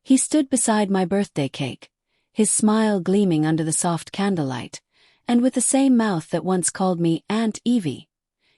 He stood beside my birthday cake, his smile gleaming under the soft candlelight, and with the same mouth that once called me Aunt Evie,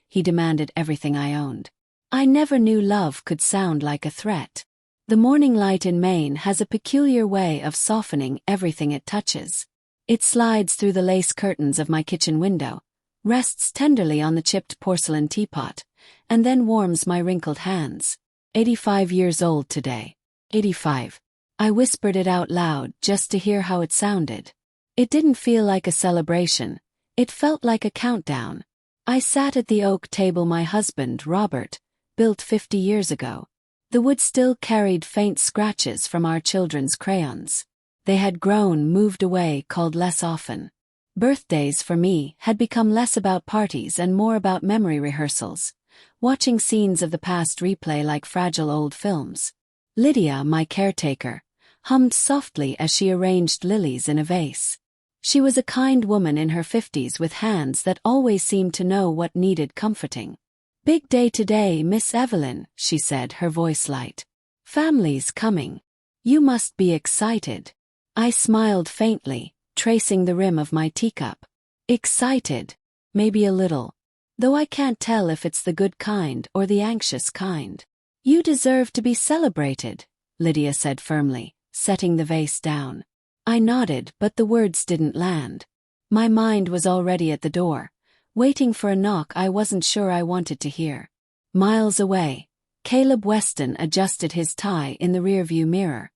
he demanded everything I owned. I never knew love could sound like a threat. The morning light in Maine has a peculiar way of softening everything it touches. It slides through the lace curtains of my kitchen window, rests tenderly on the chipped porcelain teapot, and then warms my wrinkled hands. 85 years old today. 85. I whispered it out loud just to hear how it sounded. It didn't feel like a celebration, it felt like a countdown. I sat at the oak table my husband, Robert, built 50 years ago. The wood still carried faint scratches from our children's crayons. They had grown, moved away, called less often. Birthdays for me had become less about parties and more about memory rehearsals, watching scenes of the past replay like fragile old films. Lydia, my caretaker, hummed softly as she arranged lilies in a vase. She was a kind woman in her 50s with hands that always seemed to know what needed comforting. "Big day today, Miss Evelyn," she said, her voice light. "Family's coming. You must be excited." I smiled faintly, tracing the rim of my teacup. Excited? Maybe a little. Though I can't tell if it's the good kind or the anxious kind. "You deserve to be celebrated," Lydia said firmly, setting the vase down. I nodded, but the words didn't land. My mind was already at the door, waiting for a knock I wasn't sure I wanted to hear. Miles away, Caleb Weston adjusted his tie in the rearview mirror.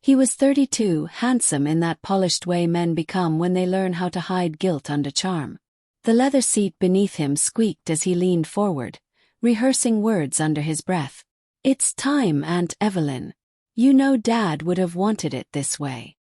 He was 32, handsome in that polished way men become when they learn how to hide guilt under charm. The leather seat beneath him squeaked as he leaned forward, rehearsing words under his breath. "It's time, Aunt Evelyn. You know Dad would have wanted it this way."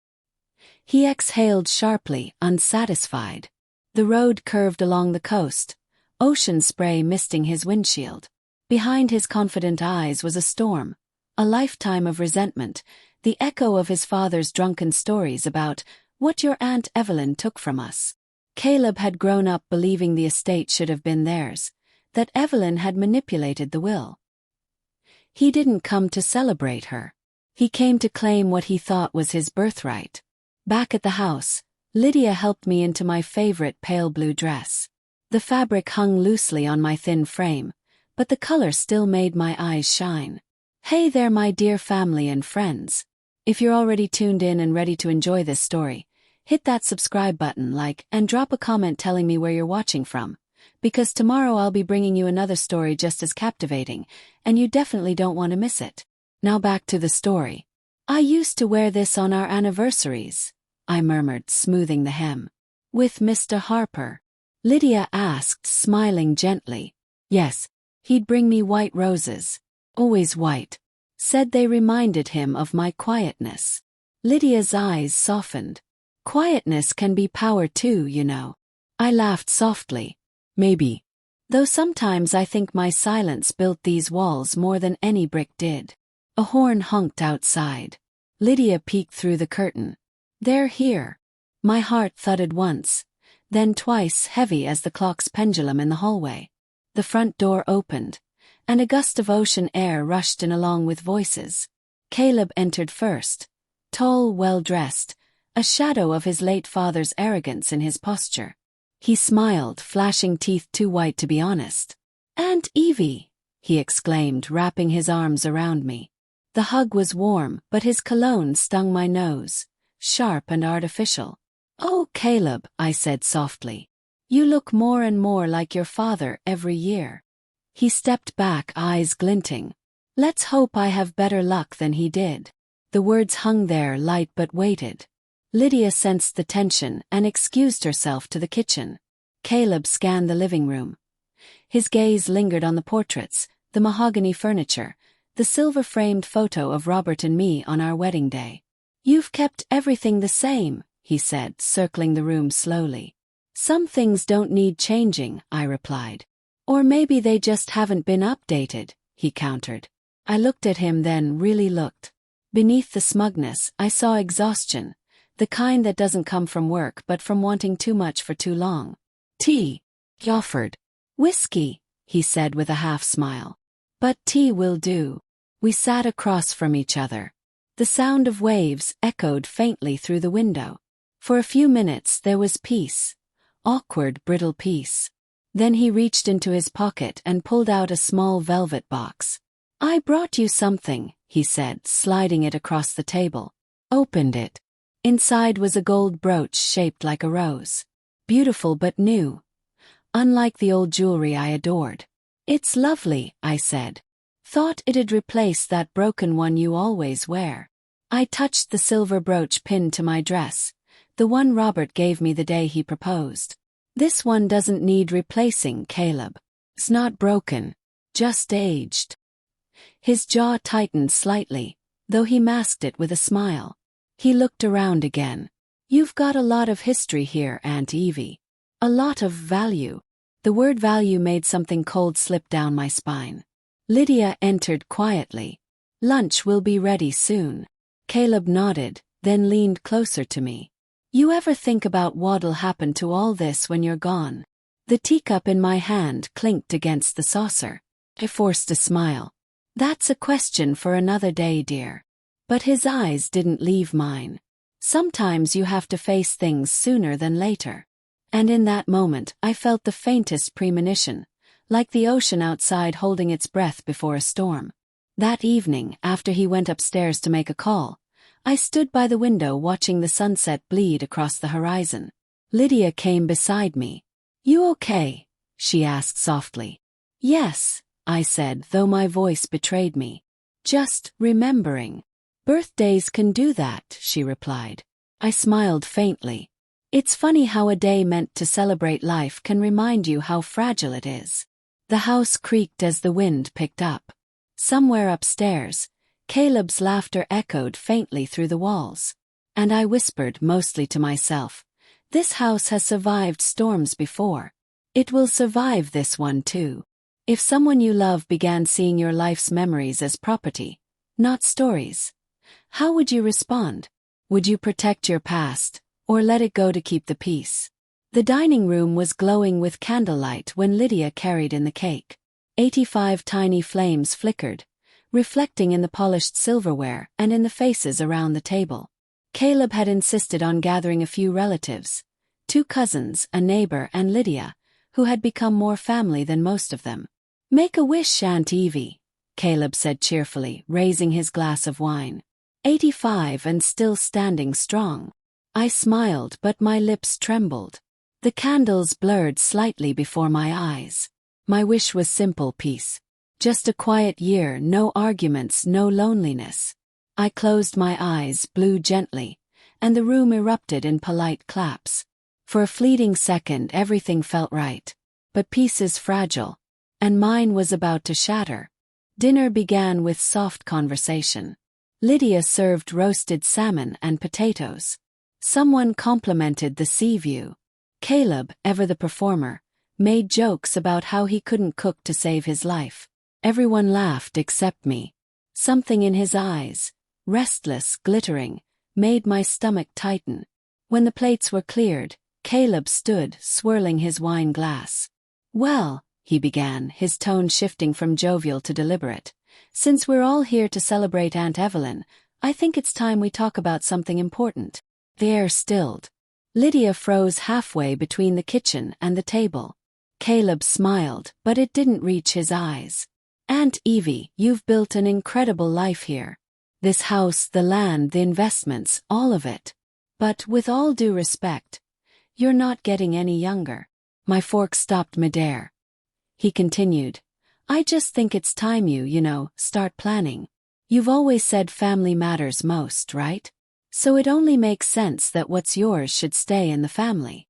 He exhaled sharply, unsatisfied. The road curved along the coast, ocean spray misting his windshield. Behind his confident eyes was a storm, a lifetime of resentment, the echo of his father's drunken stories about what your Aunt Evelyn took from us. Caleb had grown up believing the estate should have been theirs, that Evelyn had manipulated the will. He didn't come to celebrate her. He came to claim what he thought was his birthright. Back at the house, Lydia helped me into my favorite pale blue dress. The fabric hung loosely on my thin frame, but the color still made my eyes shine. Hey there, my dear family and friends. If you're already tuned in and ready to enjoy this story, hit that subscribe button, and drop a comment telling me where you're watching from, because tomorrow I'll be bringing you another story just as captivating, and you definitely don't want to miss it. Now back to the story. "I used to wear this on our anniversaries," I murmured, smoothing the hem. "With Mr. Harper?" Lydia asked, smiling gently. "Yes, he'd bring me white roses. Always white. Said they reminded him of my quietness." Lydia's eyes softened. "Quietness can be power too, you know." I laughed softly. "Maybe. Though sometimes I think my silence built these walls more than any brick did." A horn honked outside. Lydia peeked through the curtain. "They're here." My heart thudded once, then twice, heavy as the clock's pendulum in the hallway. The front door opened, and a gust of ocean air rushed in along with voices. Caleb entered first, tall, well-dressed, a shadow of his late father's arrogance in his posture. He smiled, flashing teeth too white to be honest. "Aunt Evie," he exclaimed, wrapping his arms around me. The hug was warm, but his cologne stung my nose, sharp and artificial. "Oh, Caleb," I said softly. "You look more and more like your father every year." He stepped back, eyes glinting. "Let's hope I have better luck than he did." The words hung there, light but weighted. Lydia sensed the tension and excused herself to the kitchen. Caleb scanned the living room. His gaze lingered on the portraits, the mahogany furniture, the silver-framed photo of Robert and me on our wedding day. "You've kept everything the same," he said, circling the room slowly. "Some things don't need changing," I replied. "Or maybe they just haven't been updated," he countered. I looked at him, then really looked. Beneath the smugness, I saw exhaustion, the kind that doesn't come from work but from wanting too much for too long. "Tea," he offered. "Whiskey," he said with a half-smile. "But tea will do." We sat across from each other. The sound of waves echoed faintly through the window. For a few minutes there was peace. Awkward, brittle peace. Then he reached into his pocket and pulled out a small velvet box. "I brought you something," he said, sliding it across the table. Opened it. Inside was a gold brooch shaped like a rose. Beautiful but new. Unlike the old jewelry I adored. "It's lovely," I said. "Thought it'd replace that broken one you always wear." I touched the silver brooch pinned to my dress, the one Robert gave me the day he proposed. "This one doesn't need replacing, Caleb. It's not broken. Just aged." His jaw tightened slightly, though he masked it with a smile. He looked around again. "You've got a lot of history here, Aunt Evie. A lot of value." The word value made something cold slip down my spine. Lydia entered quietly. "Lunch will be ready soon." Caleb nodded, then leaned closer to me. "You ever think about what'll happen to all this when you're gone?" The teacup in my hand clinked against the saucer. I forced a smile. "That's a question for another day, dear." But his eyes didn't leave mine. "Sometimes you have to face things sooner than later." And in that moment I felt the faintest premonition, like the ocean outside holding its breath before a storm. That evening, after he went upstairs to make a call, I stood by the window watching the sunset bleed across the horizon. Lydia came beside me. "You okay?" she asked softly. "Yes," I said, though my voice betrayed me. "Just remembering." "Birthdays can do that," she replied. I smiled faintly. It's funny how a day meant to celebrate life can remind you how fragile it is. The house creaked as the wind picked up. Somewhere upstairs, Caleb's laughter echoed faintly through the walls. And I whispered, mostly to myself, "This house has survived storms before. It will survive this one too." If someone you love began seeing your life's memories as property, not stories, how would you respond? Would you protect your past, or let it go to keep the peace? The dining room was glowing with candlelight when Lydia carried in the cake. 85 tiny flames flickered, reflecting in the polished silverware and in the faces around the table. Caleb had insisted on gathering a few relatives, 2 cousins, a neighbor, and Lydia, who had become more family than most of them. "Make a wish, Aunt Evie," Caleb said cheerfully, raising his glass of wine. 85 and still standing strong. I smiled, but my lips trembled. The candles blurred slightly before my eyes. My wish was simple: peace. Just a quiet year, no arguments, no loneliness. I closed my eyes, blew gently, and the room erupted in polite claps. For a fleeting second everything felt right. But peace is fragile, and mine was about to shatter. Dinner began with soft conversation. Lydia served roasted salmon and potatoes. Someone complimented the sea view. Caleb, ever the performer, made jokes about how he couldn't cook to save his life. Everyone laughed except me. Something in his eyes, restless, glittering, made my stomach tighten. When the plates were cleared, Caleb stood, swirling his wine glass. "Well," he began, his tone shifting from jovial to deliberate, "since we're all here to celebrate Aunt Evelyn, I think it's time we talk about something important." The air stilled. Lydia froze halfway between the kitchen and the table. Caleb smiled, but it didn't reach his eyes. "Aunt Evie, you've built an incredible life here. This house, the land, the investments, all of it. But with all due respect, you're not getting any younger." My fork stopped midair. He continued, "I just think it's time you start planning. You've always said family matters most, right? So it only makes sense that what's yours should stay in the family."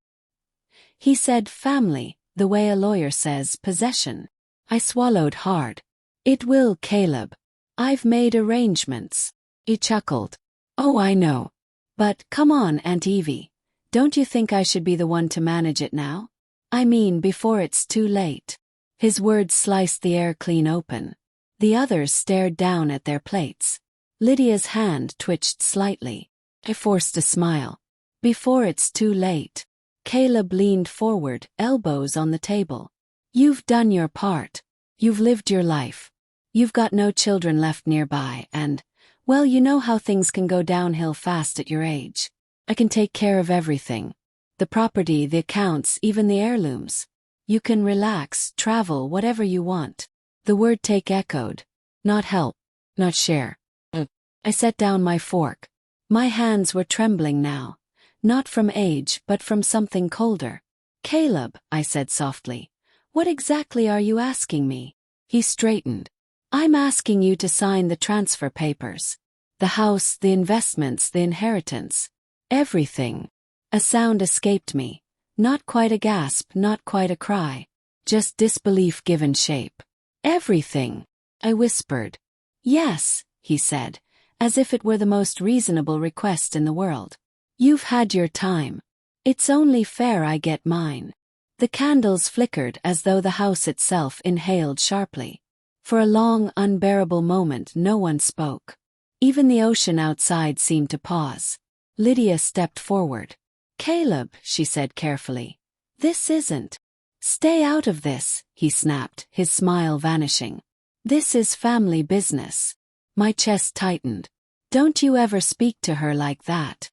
He said family, the way a lawyer says possession. I swallowed hard. "It will, Caleb. I've made arrangements." He chuckled. "Oh, I know. But come on, Aunt Evie. Don't you think I should be the one to manage it now? I mean, before it's too late." His words sliced the air clean open. The others stared down at their plates. Lydia's hand twitched slightly. I forced a smile. "Before it's too late." Caleb leaned forward, elbows on the table. "You've done your part. You've lived your life. You've got no children left nearby, and, Well, you know how things can go downhill fast at your age. I can take care of everything. The property, the accounts, even the heirlooms. You can relax, travel, whatever you want. The word take echoed. Not help. Not share. I set down my fork. My hands were trembling now. Not from age, but from something colder. Caleb, I said softly. What exactly are you asking me? He straightened. I'm asking you to sign the transfer papers. The house, the investments, the inheritance. Everything. A sound escaped me. Not quite a gasp, not quite a cry. Just disbelief given shape. Everything. I whispered. Yes, he said, as if it were the most reasonable request in the world. You've had your time. It's only fair I get mine. The candles flickered as though the house itself inhaled sharply. For a long, unbearable moment no one spoke. Even the ocean outside seemed to pause. Lydia stepped forward. Caleb, she said carefully. This isn't. Stay out of this, he snapped, his smile vanishing. This is family business. My chest tightened. Don't you ever speak to her like that.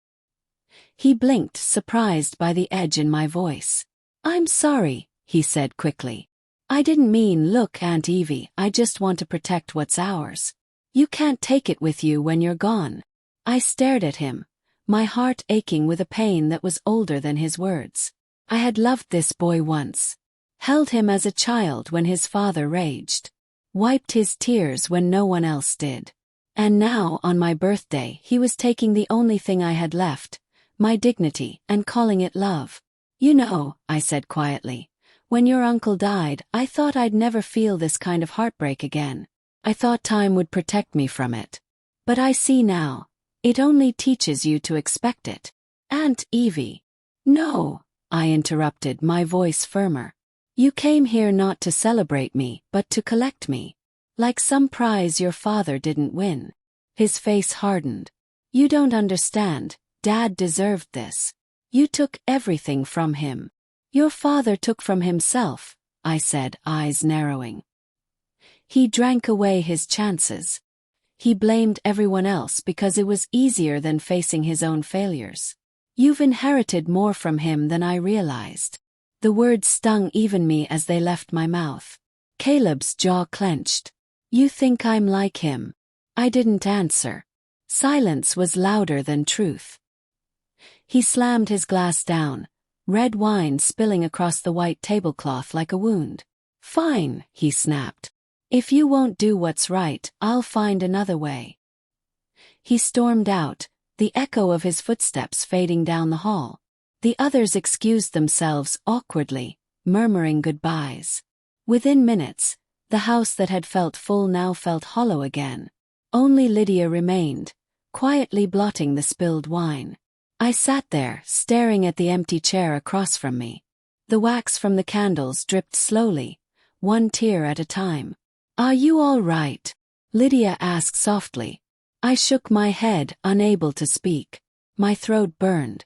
He blinked, surprised by the edge in my voice. I'm sorry, he said quickly. I didn't mean, look, Aunt Evie, I just want to protect what's ours. You can't take it with you when you're gone. I stared at him, my heart aching with a pain that was older than his words. I had loved this boy once. Held him as a child when his father raged. Wiped his tears when no one else did. And now, on my birthday, he was taking the only thing I had left, my dignity, and calling it love. You know, I said quietly, when your uncle died, I thought I'd never feel this kind of heartbreak again. I thought time would protect me from it. But I see now. It only teaches you to expect it. Aunt Evie. No, I interrupted, my voice firmer. You came here not to celebrate me, but to collect me. Like some prize your father didn't win. His face hardened. You don't understand. Dad deserved this. You took everything from him. Your father took from himself, I said, eyes narrowing. He drank away his chances. He blamed everyone else because it was easier than facing his own failures. You've inherited more from him than I realized. The words stung even me as they left my mouth. Caleb's jaw clenched. You think I'm like him? I didn't answer. Silence was louder than truth. He slammed his glass down, red wine spilling across the white tablecloth like a wound. Fine, he snapped. If you won't do what's right, I'll find another way. He stormed out, the echo of his footsteps fading down the hall. The others excused themselves awkwardly, murmuring goodbyes. Within minutes, the house that had felt full now felt hollow again. Only Lydia remained, quietly blotting the spilled wine. I sat there, staring at the empty chair across from me. The wax from the candles dripped slowly, one tear at a time. Are you all right? Lydia asked softly. I shook my head, unable to speak. My throat burned.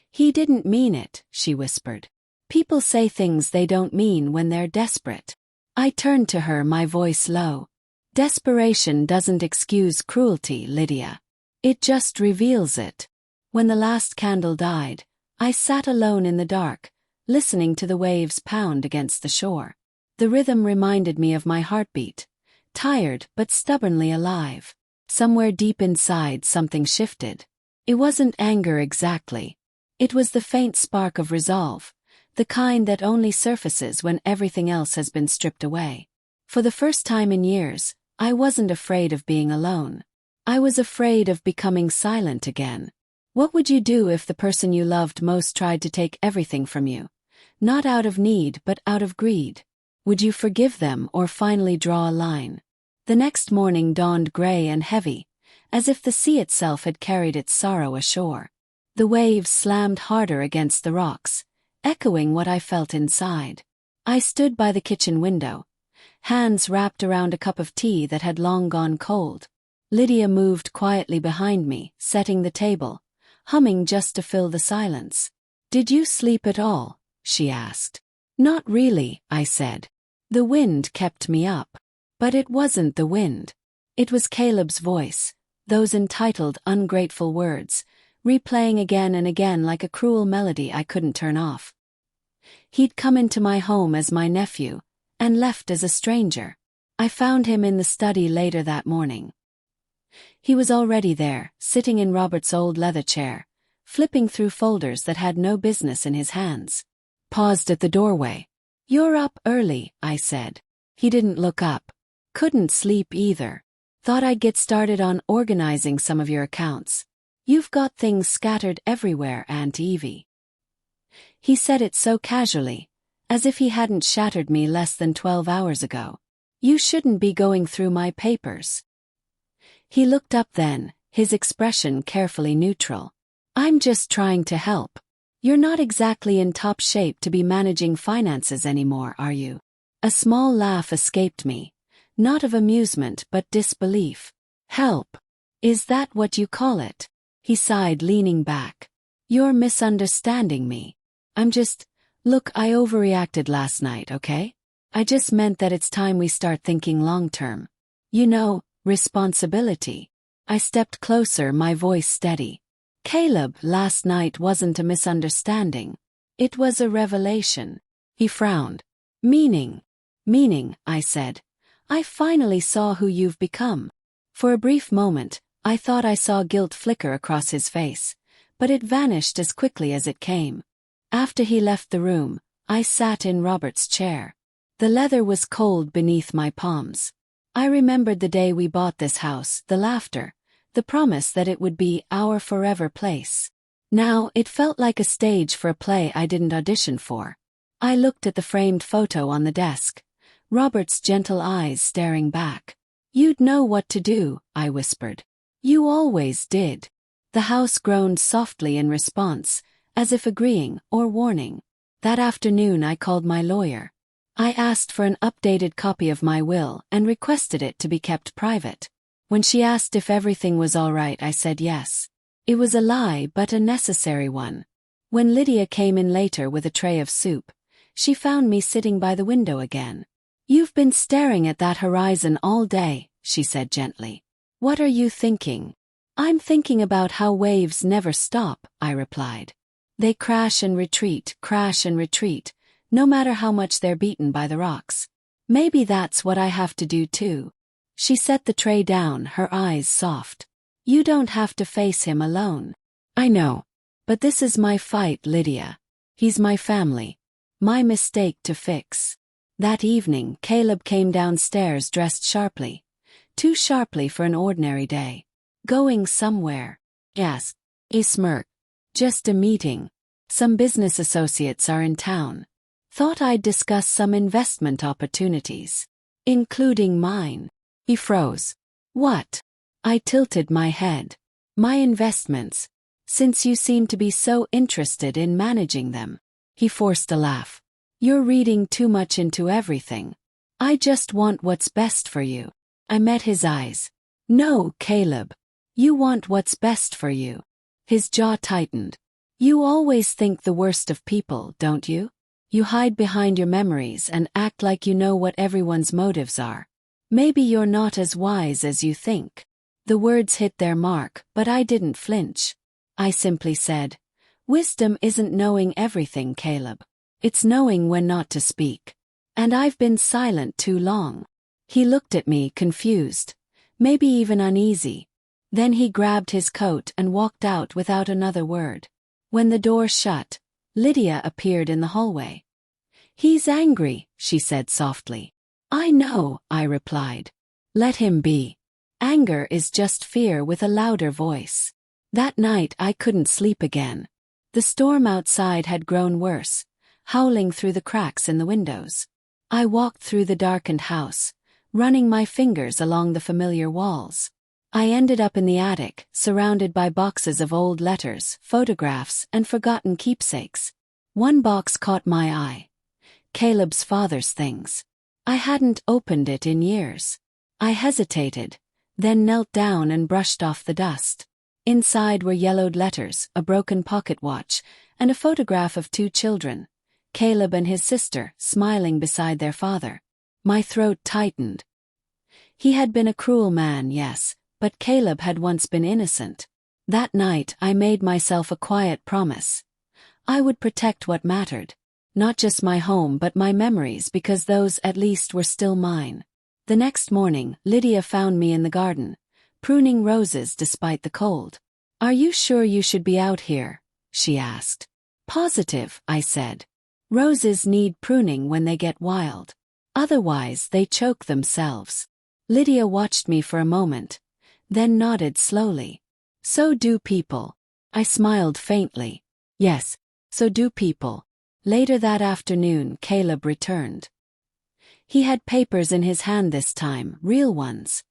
He didn't mean it, she whispered. People say things they don't mean when they're desperate. I turned to her, my voice low. Desperation doesn't excuse cruelty, Lydia. It just reveals it. When the last candle died, I sat alone in the dark, listening to the waves pound against the shore. The rhythm reminded me of my heartbeat, tired but stubbornly alive. Somewhere deep inside something shifted. It wasn't anger exactly. It was the faint spark of resolve, the kind that only surfaces when everything else has been stripped away. For the first time in years, I wasn't afraid of being alone. I was afraid of becoming silent again. What would you do if the person you loved most tried to take everything from you? Not out of need but out of greed. Would you forgive them or finally draw a line? The next morning dawned gray and heavy, as if the sea itself had carried its sorrow ashore. The waves slammed harder against the rocks, echoing what I felt inside. I stood by the kitchen window, hands wrapped around a cup of tea that had long gone cold. Lydia moved quietly behind me, setting the table, humming just to fill the silence. Did you sleep at all? She asked. Not really, I said. The wind kept me up. But it wasn't the wind. It was Caleb's voice, Those entitled, ungrateful words, replaying again and again like a cruel melody I couldn't turn off. He'd come into my home as my nephew, and left as a stranger. I found him in the study later that morning. He was already there, sitting in Robert's old leather chair, flipping through folders that had no business in his hands. Paused at the doorway. "You're up early," I said. He didn't look up. "Couldn't sleep either. Thought I'd get started on organizing some of your accounts. You've got things scattered everywhere, Aunt Evie." He said it so casually, as if he hadn't shattered me less than 12 hours ago. "You shouldn't be going through my papers." He looked up then, his expression carefully neutral. "I'm just trying to help. You're not exactly in top shape to be managing finances anymore, are you?" A small laugh escaped me, not of amusement but disbelief. "Help? Is that what you call it?" He sighed, leaning back. "You're misunderstanding me. Look, I overreacted last night, okay? I just meant that it's time we start thinking long-term. You know, responsibility." I stepped closer, my voice steady. "Caleb, last night wasn't a misunderstanding. It was a revelation." He frowned. Meaning, I said. "I finally saw who you've become." For a brief moment, I thought I saw guilt flicker across his face, but it vanished as quickly as it came. After he left the room, I sat in Robert's chair. The leather was cold beneath my palms. I remembered the day we bought this house, the laughter, the promise that it would be our forever place. Now, it felt like a stage for a play I didn't audition for. I looked at the framed photo on the desk, Robert's gentle eyes staring back. "You'd know what to do," I whispered. "You always did." The house groaned softly in response, as if agreeing or warning. That afternoon I called my lawyer. I asked for an updated copy of my will and requested it to be kept private. When she asked if everything was all right, I said yes. It was a lie, but a necessary one. When Lydia came in later with a tray of soup, she found me sitting by the window again. "You've been staring at that horizon all day," she said gently. "What are you thinking?" "I'm thinking about how waves never stop," I replied. "They crash and retreat, no matter how much they're beaten by the rocks. Maybe that's what I have to do too." She set the tray down, her eyes soft. "You don't have to face him alone." "I know. But this is my fight, Lydia. He's my family. My mistake to fix." That evening, Caleb came downstairs dressed sharply. Too sharply for an ordinary day. "Going somewhere?" "Yes." He smirked. "Just a meeting. Some business associates are in town. Thought I'd discuss some investment opportunities. Including mine." He froze. "What?" I tilted my head. "My investments. Since you seem to be so interested in managing them." He forced a laugh. "You're reading too much into everything. I just want what's best for you." I met his eyes. "No, Caleb. You want what's best for you." His jaw tightened. "You always think the worst of people, don't you? You hide behind your memories and act like you know what everyone's motives are. Maybe you're not as wise as you think." The words hit their mark, but I didn't flinch. I simply said, "Wisdom isn't knowing everything, Caleb. It's knowing when not to speak. And I've been silent too long." He looked at me, confused, maybe even uneasy. Then he grabbed his coat and walked out without another word. When the door shut, Lydia appeared in the hallway. "He's angry," she said softly. "I know," I replied. "Let him be. Anger is just fear with a louder voice." That night I couldn't sleep again. The storm outside had grown worse, howling through the cracks in the windows. I walked through the darkened house, running my fingers along the familiar walls. I ended up in the attic, surrounded by boxes of old letters, photographs, and forgotten keepsakes. One box caught my eye. Caleb's father's things. I hadn't opened it in years. I hesitated, then knelt down and brushed off the dust. Inside were yellowed letters, a broken pocket watch, and a photograph of two children, Caleb and his sister, smiling beside their father. My throat tightened. He had been a cruel man, yes, but Caleb had once been innocent. That night I made myself a quiet promise. I would protect what mattered. Not just my home but my memories, because those at least were still mine. The next morning, Lydia found me in the garden, pruning roses despite the cold. "Are you sure you should be out here?" she asked. "Positive," I said. "Roses need pruning when they get wild. Otherwise they choke themselves." Lydia watched me for a moment, then nodded slowly. "So do people." I smiled faintly. "Yes, so do people." Later that afternoon, Caleb returned. He had papers in his hand this time, real ones.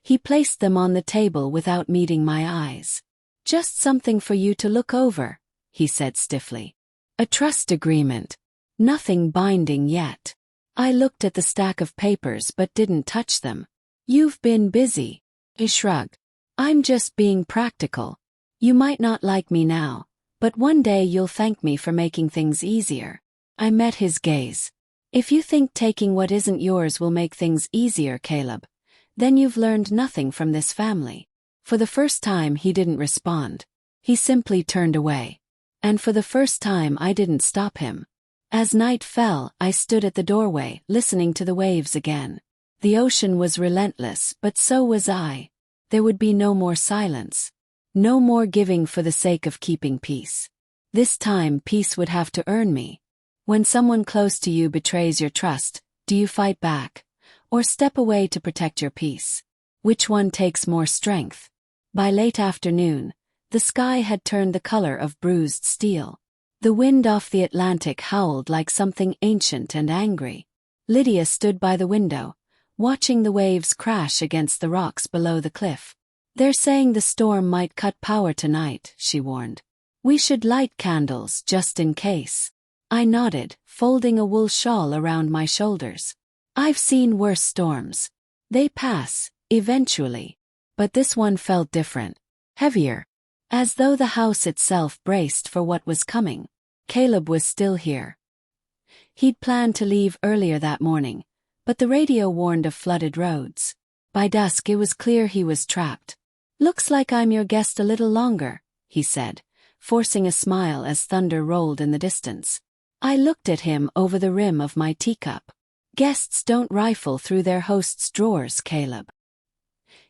He placed them on the table without meeting my eyes. "Just something for you to look over," he said stiffly. "A trust agreement. Nothing binding yet." I looked at the stack of papers but didn't touch them. "You've been busy." He shrugged. "I'm just being practical. You might not like me now, but one day you'll thank me for making things easier." I met his gaze. "If you think taking what isn't yours will make things easier, Caleb, then you've learned nothing from this family." For the first time he didn't respond. He simply turned away. And for the first time I didn't stop him. As night fell, I stood at the doorway, listening to the waves again. The ocean was relentless, but so was I. There would be no more silence. No more giving for the sake of keeping peace. This time peace would have to earn me. When someone close to you betrays your trust, do you fight back? Or step away to protect your peace? Which one takes more strength? By late afternoon, the sky had turned the color of bruised steel. The wind off the Atlantic howled like something ancient and angry. Lydia stood by the window, watching the waves crash against the rocks below the cliff. "They're saying the storm might cut power tonight," she warned. "We should light candles just in case." I nodded, folding a wool shawl around my shoulders. "I've seen worse storms. They pass, eventually. But this one felt different. Heavier. As though the house itself braced for what was coming. Caleb was still here. He'd planned to leave earlier that morning, but the radio warned of flooded roads. By dusk it was clear he was trapped. "Looks like I'm your guest a little longer," he said, forcing a smile as thunder rolled in the distance. I looked at him over the rim of my teacup. "Guests don't rifle through their host's drawers, Caleb."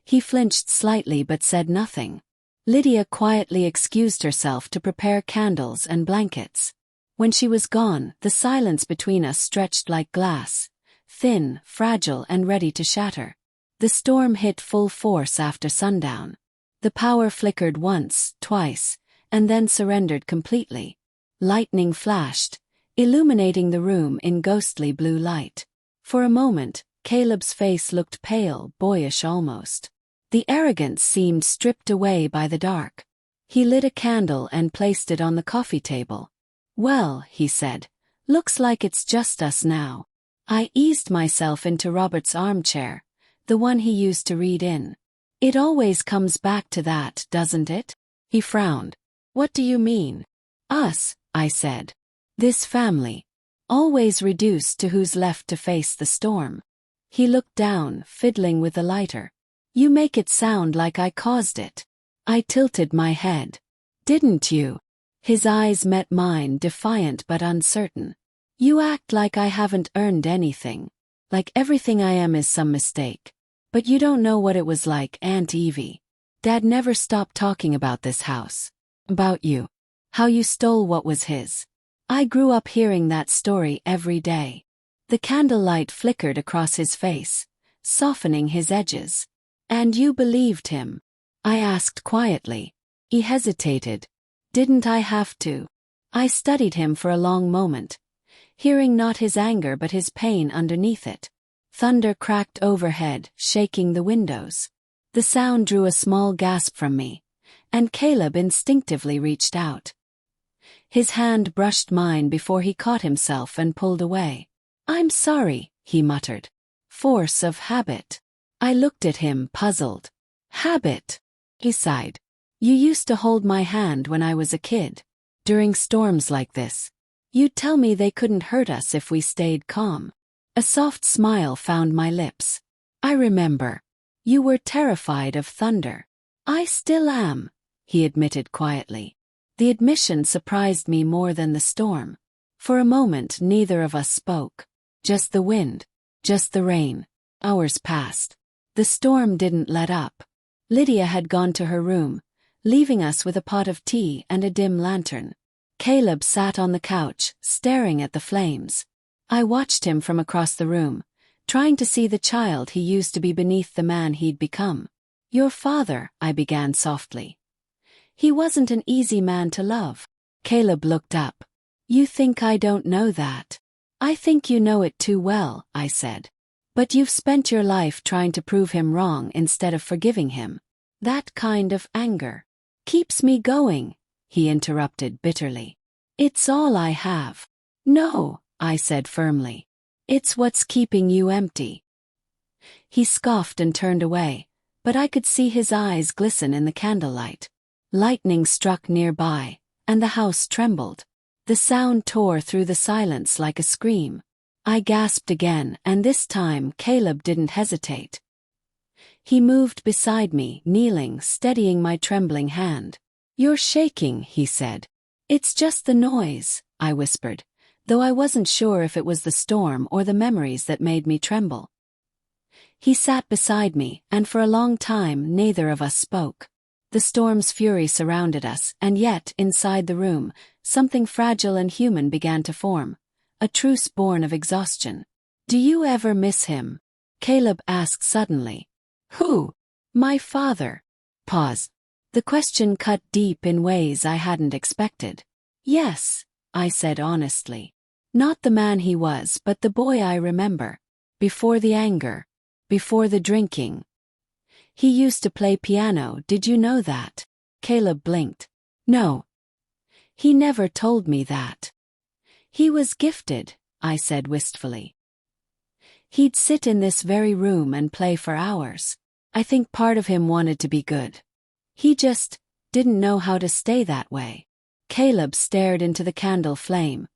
He flinched slightly but said nothing. Lydia quietly excused herself to prepare candles and blankets. When she was gone, the silence between us stretched like glass, thin, fragile and ready to shatter. The storm hit full force after sundown. The power flickered once, twice, and then surrendered completely. Lightning flashed, illuminating the room in ghostly blue light. For a moment, Caleb's face looked pale, boyish almost. The arrogance seemed stripped away by the dark. He lit a candle and placed it on the coffee table. "Well," he said, "looks like it's just us now." I eased myself into Robert's armchair, the one he used to read in. "It always comes back to that, doesn't it?" He frowned. "What do you mean?" "Us," I said. "This family. Always reduced to who's left to face the storm." He looked down, fiddling with the lighter. "You make it sound like I caused it." I tilted my head. "Didn't you?" His eyes met mine, defiant but uncertain. "You act like I haven't earned anything. Like everything I am is some mistake. But you don't know what it was like, Aunt Evie. Dad never stopped talking about this house. About you. How you stole what was his. I grew up hearing that story every day." The candlelight flickered across his face, softening his edges. "And you believed him?" I asked quietly. He hesitated. "Didn't I have to?" I studied him for a long moment, hearing not his anger but his pain underneath it. Thunder cracked overhead, shaking the windows. The sound drew a small gasp from me, and Caleb instinctively reached out. His hand brushed mine before he caught himself and pulled away. "I'm sorry," he muttered. "Force of habit." I looked at him, puzzled. "Habit?" He sighed. "You used to hold my hand when I was a kid. During storms like this. You'd tell me they couldn't hurt us if we stayed calm." A soft smile found my lips. "I remember. You were terrified of thunder. I still am, he admitted quietly. The admission surprised me more than the storm. For a moment neither of us spoke. Just the wind. Just the rain. Hours passed. The storm didn't let up. Lydia had gone to her room, leaving us with a pot of tea and a dim lantern. Caleb sat on the couch, staring at the flames. I watched him from across the room, trying to see the child he used to be beneath the man he'd become. Your father, I began softly. He wasn't an easy man to love. Caleb looked up. You think I don't know that? I think you know it too well, I said. But you've spent your life trying to prove him wrong instead of forgiving him. That kind of anger keeps me going, he interrupted bitterly. It's all I have. No, I said firmly. It's what's keeping you empty. He scoffed and turned away, but I could see his eyes glisten in the candlelight. Lightning struck nearby, and the house trembled. The sound tore through the silence like a scream. I gasped again, and this time Caleb didn't hesitate. He moved beside me, kneeling, steadying my trembling hand. You're shaking, he said. It's just the noise, I whispered, though I wasn't sure if it was the storm or the memories that made me tremble. He sat beside me, and for a long time neither of us spoke. The storm's fury surrounded us, and yet, inside the room, something fragile and human began to form. A truce born of exhaustion. Do you ever miss him? Caleb asked suddenly. Who? My father. Pause. The question cut deep in ways I hadn't expected. Yes, I said honestly. Not the man he was, but the boy I remember. Before the anger. Before the drinking. He used to play piano, did you know that? Caleb blinked. No. He never told me that. He was gifted, I said wistfully. He'd sit in this very room and play for hours. I think part of him wanted to be good. He just didn't know how to stay that way. Caleb stared into the candle flame.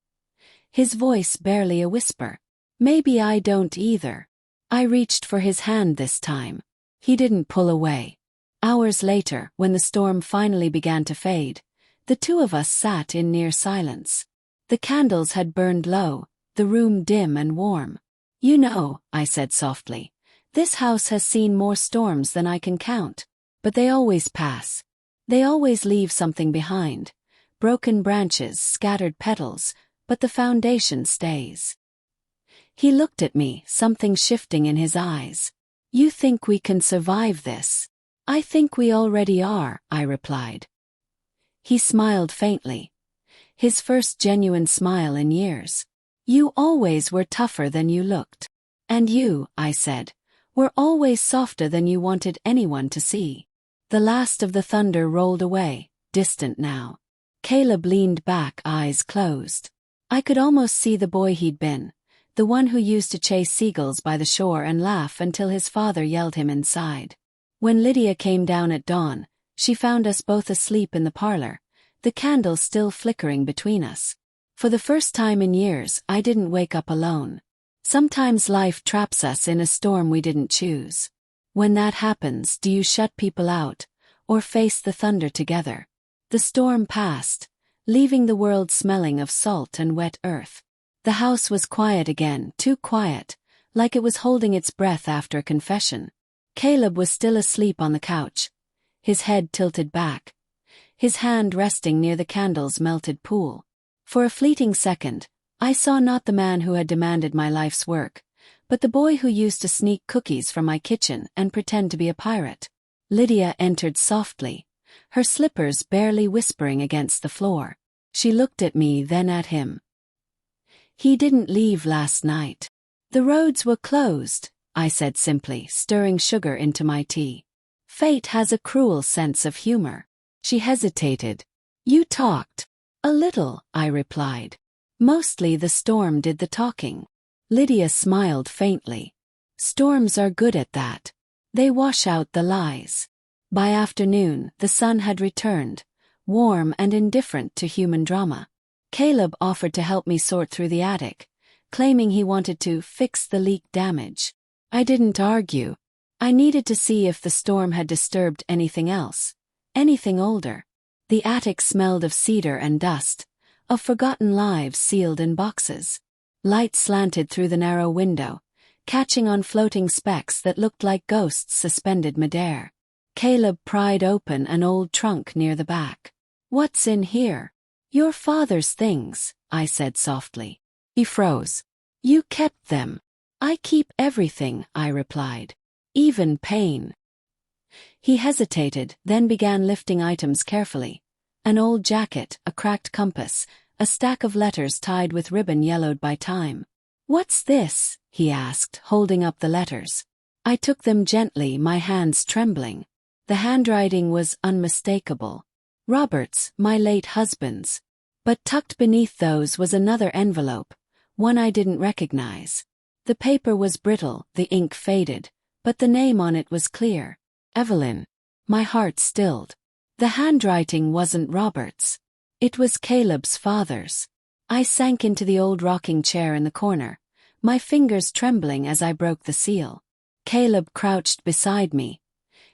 His voice barely a whisper. Maybe I don't either. I reached for his hand this time. He didn't pull away. Hours later, when the storm finally began to fade, the two of us sat in near silence. The candles had burned low, the room dim and warm. You know, I said softly, this house has seen more storms than I can count. But they always pass. They always leave something behind. Broken branches, scattered petals, but the foundation stays. He looked at me, something shifting in his eyes. You think we can survive this? I think we already are, I replied. He smiled faintly. His first genuine smile in years. You always were tougher than you looked. And you, I said, were always softer than you wanted anyone to see. The last of the thunder rolled away, distant now. Caleb leaned back, eyes closed. I could almost see the boy he'd been, the one who used to chase seagulls by the shore and laugh until his father yelled him inside. When Lydia came down at dawn, she found us both asleep in the parlor, the candle still flickering between us. For the first time in years, I didn't wake up alone. Sometimes life traps us in a storm we didn't choose. When that happens, do you shut people out, or face the thunder together? The storm passed, leaving the world smelling of salt and wet earth. The house was quiet again, too quiet, like it was holding its breath after a confession. Caleb was still asleep on the couch, his head tilted back, his hand resting near the candle's melted pool. For a fleeting second, I saw not the man who had demanded my life's work, but the boy who used to sneak cookies from my kitchen and pretend to be a pirate. Lydia entered softly, her slippers barely whispering against the floor. She looked at me, then at him. He didn't leave last night. The roads were closed, I said simply, stirring sugar into my tea. Fate has a cruel sense of humor. She hesitated. You talked. A little, I replied. Mostly the storm did the talking. Lydia smiled faintly. Storms are good at that. They wash out the lies. By afternoon, the sun had returned, warm and indifferent to human drama. Caleb offered to help me sort through the attic, claiming he wanted to fix the leak damage. I didn't argue. I needed to see if the storm had disturbed anything else, anything older. The attic smelled of cedar and dust, of forgotten lives sealed in boxes. Light slanted through the narrow window, catching on floating specks that looked like ghosts suspended midair. Caleb pried open an old trunk near the back. "What's in here?" "Your father's things," I said softly. He froze. "You kept them." "I keep everything," I replied. "Even pain." He hesitated, then began lifting items carefully. An old jacket, a cracked compass, a stack of letters tied with ribbon yellowed by time. "What's this?" he asked, holding up the letters. I took them gently, my hands trembling. The handwriting was unmistakable. Robert's, my late husband's. But tucked beneath those was another envelope, one I didn't recognize. The paper was brittle, the ink faded, but the name on it was clear. Evelyn. My heart stilled. The handwriting wasn't Robert's. It was Caleb's father's. I sank into the old rocking chair in the corner, my fingers trembling as I broke the seal. Caleb crouched beside me,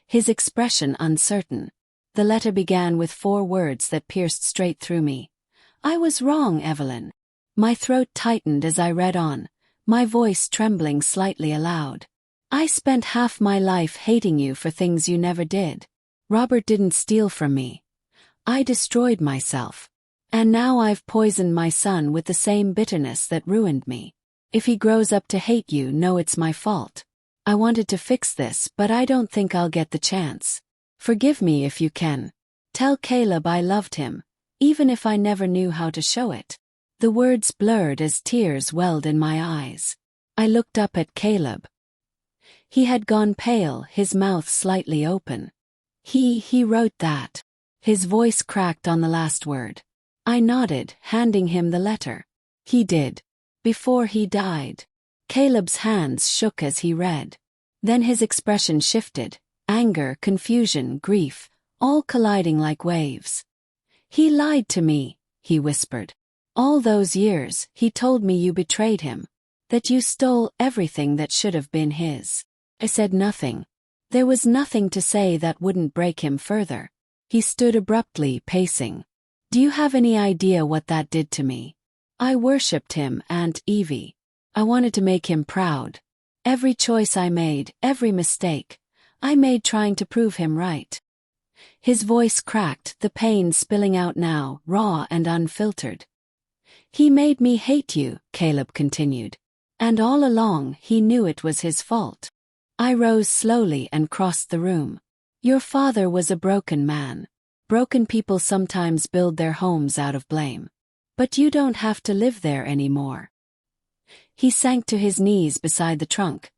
his expression uncertain. The letter began with 4 words that pierced straight through me. "I was wrong, Evelyn." My throat tightened as I read on, my voice trembling slightly aloud. "I spent half my life hating you for things you never did. Robert didn't steal from me. I destroyed myself. And now I've poisoned my son with the same bitterness that ruined me. If he grows up to hate you, know it's my fault. I wanted to fix this, but I don't think I'll get the chance. Forgive me if you can. Tell Caleb I loved him, even if I never knew how to show it." The words blurred as tears welled in my eyes. I looked up at Caleb. He had gone pale, his mouth slightly open. He wrote that." His voice cracked on the last word. I nodded, handing him the letter. "He did. Before he died." Caleb's hands shook as he read. Then his expression shifted, anger, confusion, grief, all colliding like waves. "He lied to me," he whispered. "All those years, he told me you betrayed him, that you stole everything that should have been his." I said nothing. There was nothing to say that wouldn't break him further. He stood abruptly, pacing. "Do you have any idea what that did to me? I worshipped him, Aunt Evie. I wanted to make him proud. Every choice I made, every mistake, I made trying to prove him right." His voice cracked, the pain spilling out now, raw and unfiltered. "He made me hate you," Caleb continued. "And all along, he knew it was his fault." I rose slowly and crossed the room. "Your father was a broken man. Broken people sometimes build their homes out of blame. But you don't have to live there anymore." He sank to his knees beside the trunk,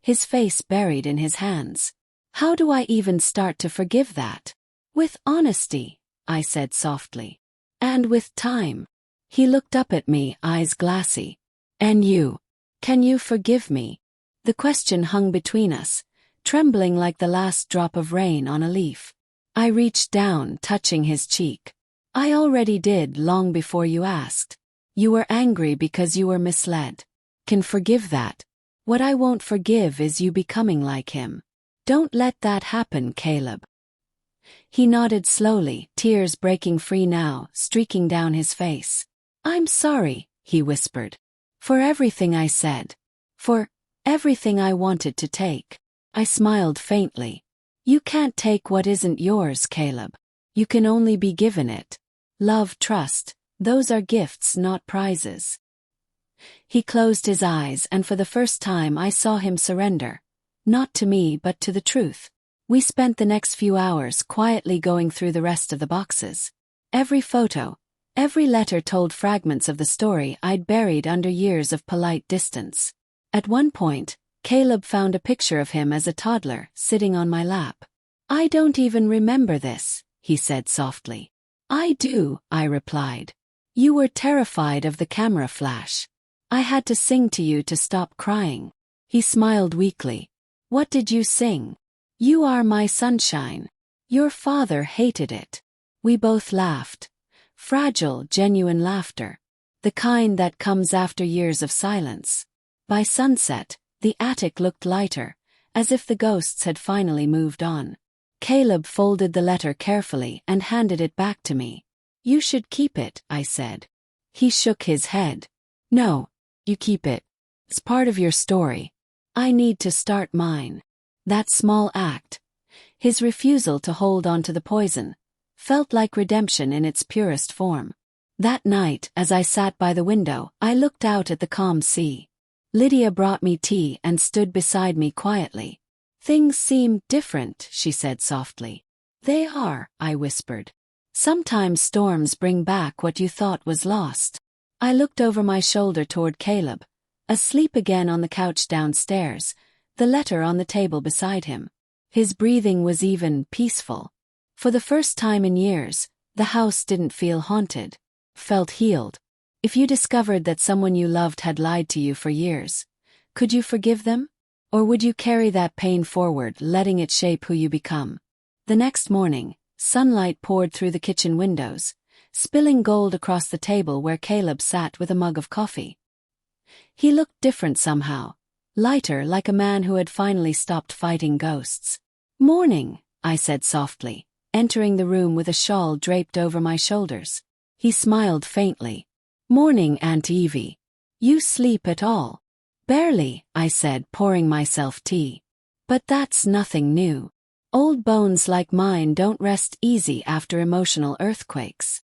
his face buried in his hands. "How do I even start to forgive that?" "With honesty," I said softly. "And with time." He looked up at me, eyes glassy. "And you? Can you forgive me?" The question hung between us, trembling like the last drop of rain on a leaf. I reached down, touching his cheek. "I already did long before you asked. You were angry because you were misled. Can forgive that. What I won't forgive is you becoming like him. Don't let that happen, Caleb." He nodded slowly, tears breaking free now, streaking down his face. "I'm sorry," he whispered. "For everything I said. For everything I wanted to take." I smiled faintly. "You can't take what isn't yours, Caleb. You can only be given it. Love, trust, those are gifts, not prizes." He closed his eyes, and for the first time I saw him surrender. Not to me, but to the truth. We spent the next few hours quietly going through the rest of the boxes. Every photo, every letter told fragments of the story I'd buried under years of polite distance. At one point, Caleb found a picture of him as a toddler, sitting on my lap. "I don't even remember this," he said softly. "I do," I replied. "You were terrified of the camera flash. I had to sing to you to stop crying." He smiled weakly. "What did you sing?" "You are my sunshine. Your father hated it." We both laughed. Fragile, genuine laughter. The kind that comes after years of silence. By sunset, the attic looked lighter, as if the ghosts had finally moved on. Caleb folded the letter carefully and handed it back to me. "You should keep it," I said. He shook his head. "No, you keep it. It's part of your story. I need to start mine." That small act, his refusal to hold on to the poison, felt like redemption in its purest form. That night, as I sat by the window, I looked out at the calm sea. Lydia brought me tea and stood beside me quietly. "Things seem different," she said softly. "They are," I whispered. "Sometimes storms bring back what you thought was lost." I looked over my shoulder toward Caleb, asleep again on the couch downstairs, the letter on the table beside him. His breathing was even, peaceful. For the first time in years, the house didn't feel haunted. Felt healed. If you discovered that someone you loved had lied to you for years, could you forgive them? Or would you carry that pain forward, letting it shape who you become? The next morning, sunlight poured through the kitchen windows, spilling gold across the table where Caleb sat with a mug of coffee. He looked different somehow, lighter, like a man who had finally stopped fighting ghosts. "Morning," I said softly, entering the room with a shawl draped over my shoulders. He smiled faintly. "Morning, Aunt Evie. You sleep at all?" "Barely," I said, pouring myself tea. "But that's nothing new. Old bones like mine don't rest easy after emotional earthquakes."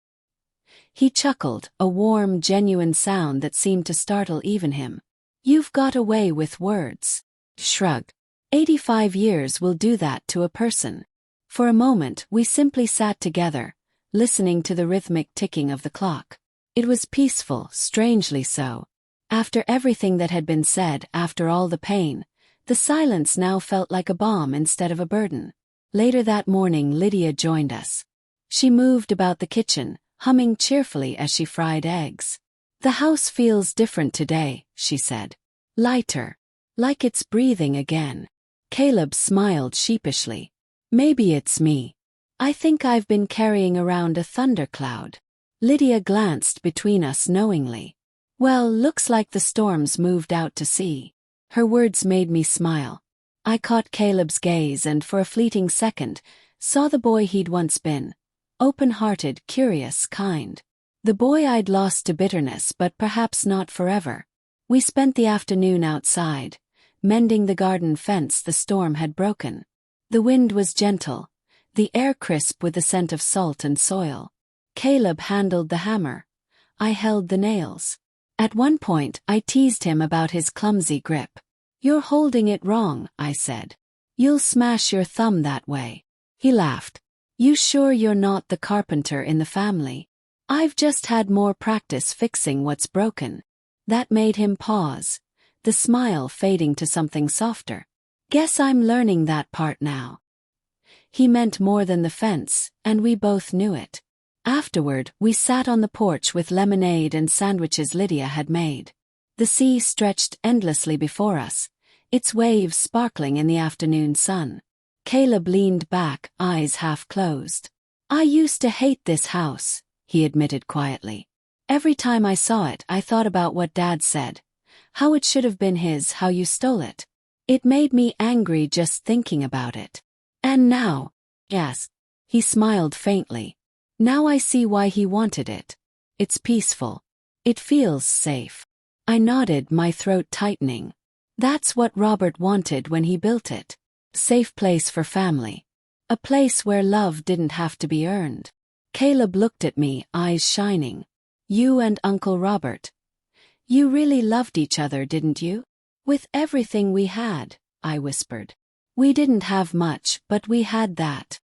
He chuckled, a warm, genuine sound that seemed to startle even him. "You've got away with words." Shrugged. 85 years will do that to a person. For a moment, we simply sat together, listening to the rhythmic ticking of the clock. It was peaceful, strangely so. After everything that had been said, after all the pain, the silence now felt like a balm instead of a burden. Later that morning, Lydia joined us. She moved about the kitchen, humming cheerfully as she fried eggs. "The house feels different today," she said. "Lighter. Like it's breathing again." Caleb smiled sheepishly. "Maybe it's me. I think I've been carrying around a thundercloud." Lydia glanced between us knowingly. "Well, looks like the storm's moved out to sea." Her words made me smile. I caught Caleb's gaze and for a fleeting second, saw the boy he'd once been. Open-hearted, curious, kind. The boy I'd lost to bitterness, but perhaps not forever. We spent the afternoon outside, mending the garden fence the storm had broken. The wind was gentle, the air crisp with the scent of salt and soil. Caleb handled the hammer. I held the nails. At one point, I teased him about his clumsy grip. "You're holding it wrong," I said. "You'll smash your thumb that way." He laughed. "You sure you're not the carpenter in the family?" "I've just had more practice fixing what's broken." That made him pause, the smile fading to something softer. "Guess I'm learning that part now." He meant more than the fence, and we both knew it. Afterward, we sat on the porch with lemonade and sandwiches Lydia had made. The sea stretched endlessly before us, its waves sparkling in the afternoon sun. Caleb leaned back, eyes half closed. "I used to hate this house," he admitted quietly. "Every time I saw it, I thought about what Dad said. How it should have been his, how you stole it. It made me angry just thinking about it. And now," yes, he smiled faintly. "Now I see why he wanted it. It's peaceful. It feels safe." I nodded, my throat tightening. That's what Robert wanted when he built it. Safe place for family. A place where love didn't have to be earned. Caleb looked at me, eyes shining. "You and Uncle Robert. You really loved each other, didn't you?" "With everything we had," I whispered. "We didn't have much, but we had that."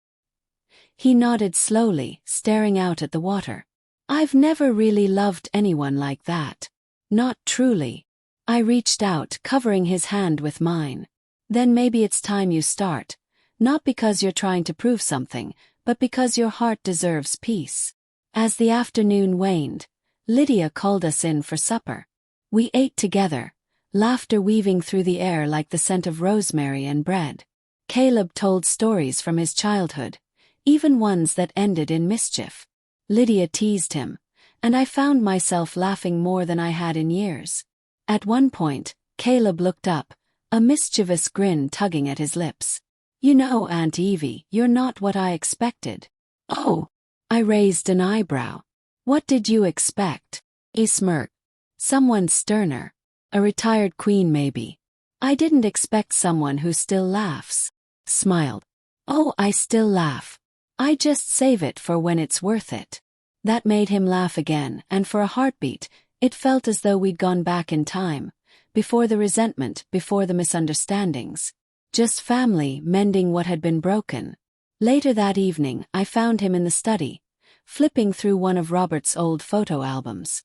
He nodded slowly, staring out at the water. "I've never really loved anyone like that. Not truly." I reached out, covering his hand with mine. "Then maybe it's time you start. Not because you're trying to prove something, but because your heart deserves peace." As the afternoon waned, Lydia called us in for supper. We ate together, laughter weaving through the air like the scent of rosemary and bread. Caleb told stories from his childhood, even ones that ended in mischief. Lydia teased him, and I found myself laughing more than I had in years. At one point, Caleb looked up, a mischievous grin tugging at his lips. You know, Aunt Evie, you're not what I expected. Oh! I raised an eyebrow. What did you expect? He smirked. Someone sterner. A retired queen maybe. I didn't expect someone who still laughs. Smiled. Oh, I still laugh. I just save it for when it's worth it. That made him laugh again, and for a heartbeat, it felt as though we'd gone back in time. Before the resentment, before the misunderstandings. Just family mending what had been broken. Later that evening, I found him in the study, flipping through one of Robert's old photo albums.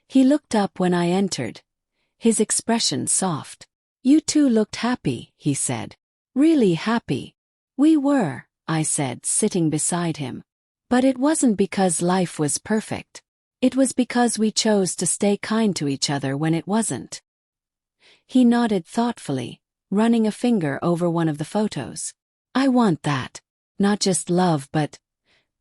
He looked up when I entered, his expression soft. You two looked happy, he said. Really happy. We were, I said, sitting beside him. But it wasn't because life was perfect. It was because we chose to stay kind to each other when it wasn't. He nodded thoughtfully, running a finger over one of the photos. I want that. Not just love but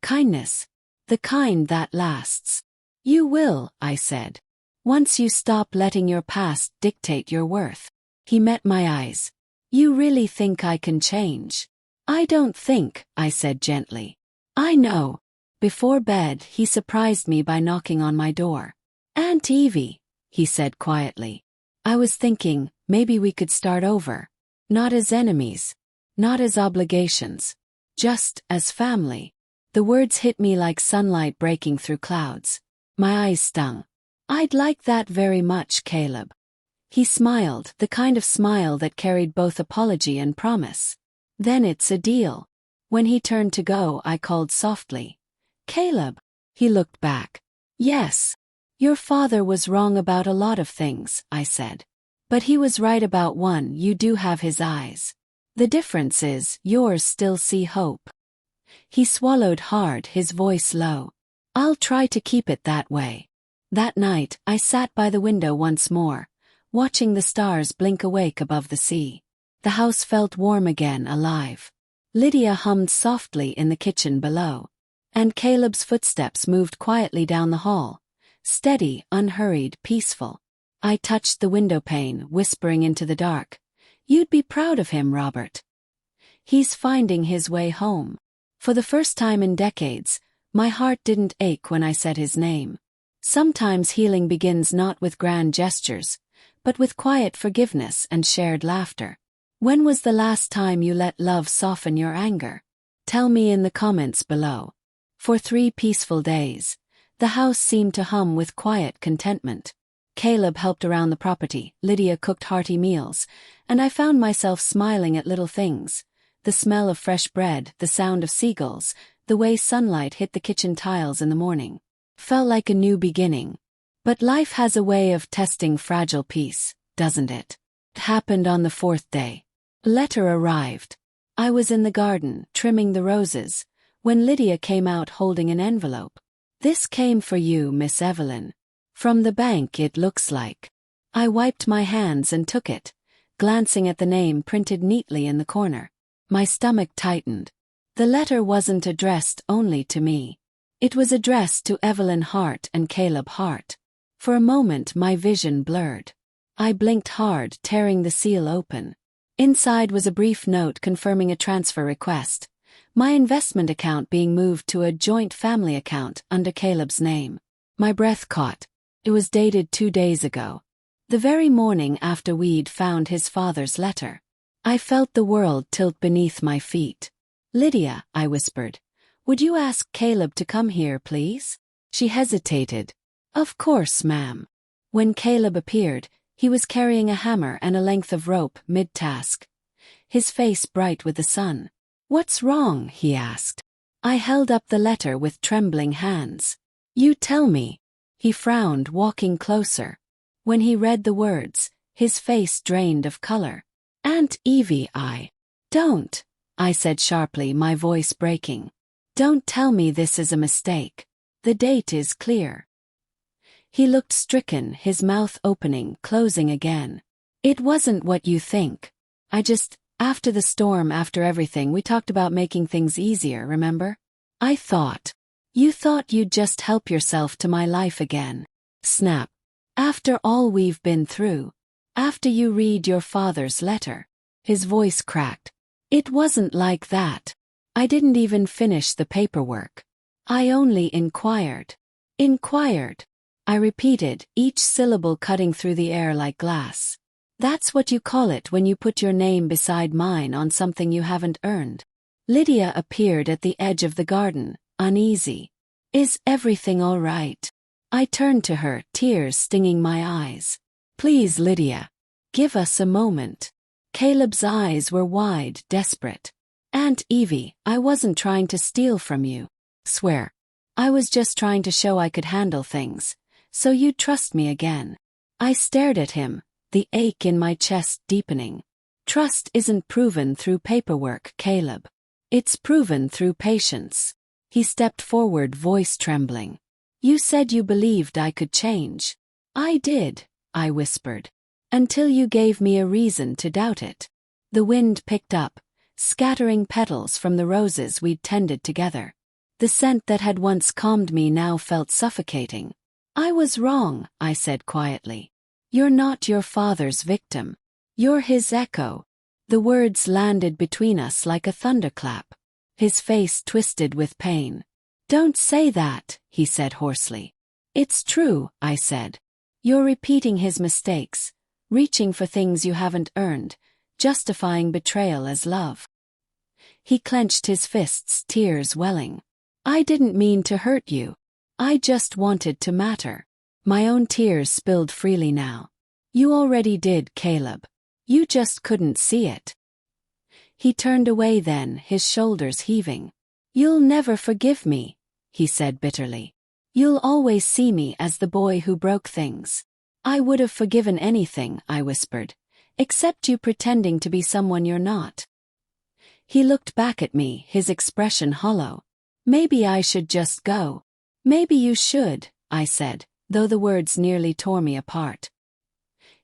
kindness. The kind that lasts. You will, I said. Once you stop letting your past dictate your worth. He met my eyes. You really think I can change? I don't think, I said gently. I know. Before bed, he surprised me by knocking on my door. Aunt Evie, he said quietly. I was thinking, maybe we could start over. Not as enemies. Not as obligations. Just as family. The words hit me like sunlight breaking through clouds. My eyes stung. I'd like that very much, Caleb. He smiled, the kind of smile that carried both apology and promise. Then it's a deal. When he turned to go, I called softly. Caleb. He looked back. Yes. Your father was wrong about a lot of things, I said. But he was right about one, you do have his eyes. The difference is, yours still see hope. He swallowed hard, his voice low. I'll try to keep it that way. That night, I sat by the window once more, watching the stars blink awake above the sea. The house felt warm again, alive. Lydia hummed softly in the kitchen below. And Caleb's footsteps moved quietly down the hall. Steady, unhurried, peaceful. I touched the window pane, whispering into the dark. You'd be proud of him, Robert. He's finding his way home. For the first time in decades, my heart didn't ache when I said his name. Sometimes healing begins not with grand gestures, but with quiet forgiveness and shared laughter. When was the last time you let love soften your anger? Tell me in the comments below. For 3 peaceful days, the house seemed to hum with quiet contentment. Caleb helped around the property, Lydia cooked hearty meals, and I found myself smiling at little things. The smell of fresh bread, the sound of seagulls, the way sunlight hit the kitchen tiles in the morning. Felt like a new beginning. But life has a way of testing fragile peace, doesn't it? It happened on the 4th day. A letter arrived. I was in the garden, trimming the roses, when Lydia came out holding an envelope. This came for you, Miss Evelyn. From the bank, it looks like. I wiped my hands and took it, glancing at the name printed neatly in the corner. My stomach tightened. The letter wasn't addressed only to me. It was addressed to Evelyn Hart and Caleb Hart. For a moment my vision blurred. I blinked hard, tearing the seal open. Inside was a brief note confirming a transfer request. My investment account being moved to a joint family account under Caleb's name. My breath caught. It was dated 2 days ago. The very morning after we'd found his father's letter. I felt the world tilt beneath my feet. Lydia, I whispered. Would you ask Caleb to come here, please? She hesitated. Of course, ma'am. When Caleb appeared, he was carrying a hammer and a length of rope mid-task. His face bright with the sun. What's wrong? He asked. I held up the letter with trembling hands. You tell me. He frowned, walking closer. When he read the words, his face drained of color. Aunt Evie, Don't, I said sharply, my voice breaking. Don't tell me this is a mistake. The date is clear. He looked stricken, his mouth opening, closing again. It wasn't what you think. After the storm, after everything, we talked about making things easier, remember? You thought you'd just help yourself to my life again. Snap. After all we've been through. After you read your father's letter. His voice cracked. It wasn't like that. I didn't even finish the paperwork. I only inquired. Inquired. I repeated, each syllable cutting through the air like glass. That's what you call it when you put your name beside mine on something you haven't earned. Lydia appeared at the edge of the garden, uneasy. Is everything all right? I turned to her, tears stinging my eyes. Please, Lydia. Give us a moment. Caleb's eyes were wide, desperate. Aunt Evie, I wasn't trying to steal from you. Swear. I was just trying to show I could handle things, so you'd trust me again. I stared at him, the ache in my chest deepening. Trust isn't proven through paperwork, Caleb. It's proven through patience. He stepped forward, voice trembling. You said you believed I could change. I did, I whispered. Until you gave me a reason to doubt it. The wind picked up, scattering petals from the roses we'd tended together. The scent that had once calmed me now felt suffocating. I was wrong, I said quietly. You're not your father's victim. You're his echo. The words landed between us like a thunderclap. His face twisted with pain. Don't say that, he said hoarsely. It's true, I said. You're repeating his mistakes, reaching for things you haven't earned, justifying betrayal as love. He clenched his fists, tears welling. I didn't mean to hurt you. I just wanted to matter. My own tears spilled freely now. You already did, Caleb. You just couldn't see it. He turned away then, his shoulders heaving. You'll never forgive me, he said bitterly. You'll always see me as the boy who broke things. I would have forgiven anything, I whispered, except you pretending to be someone you're not. He looked back at me, his expression hollow. Maybe I should just go. Maybe you should, I said, though the words nearly tore me apart.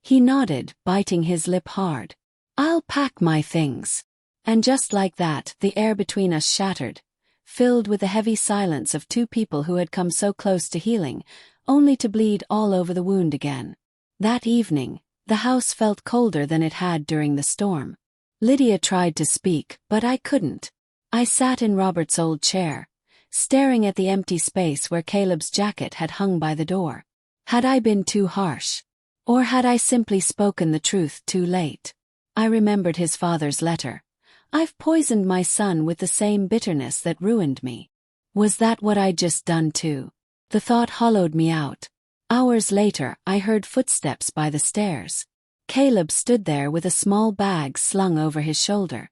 He nodded, biting his lip hard. I'll pack my things. And just like that, the air between us shattered, filled with the heavy silence of two people who had come so close to healing, only to bleed all over the wound again. That evening, the house felt colder than it had during the storm. Lydia tried to speak, but I couldn't. I sat in Robert's old chair, staring at the empty space where Caleb's jacket had hung by the door. Had I been too harsh? Or had I simply spoken the truth too late? I remembered his father's letter. I've poisoned my son with the same bitterness that ruined me. Was that what I'd just done too? The thought hollowed me out. Hours later, I heard footsteps by the stairs. Caleb stood there with a small bag slung over his shoulder.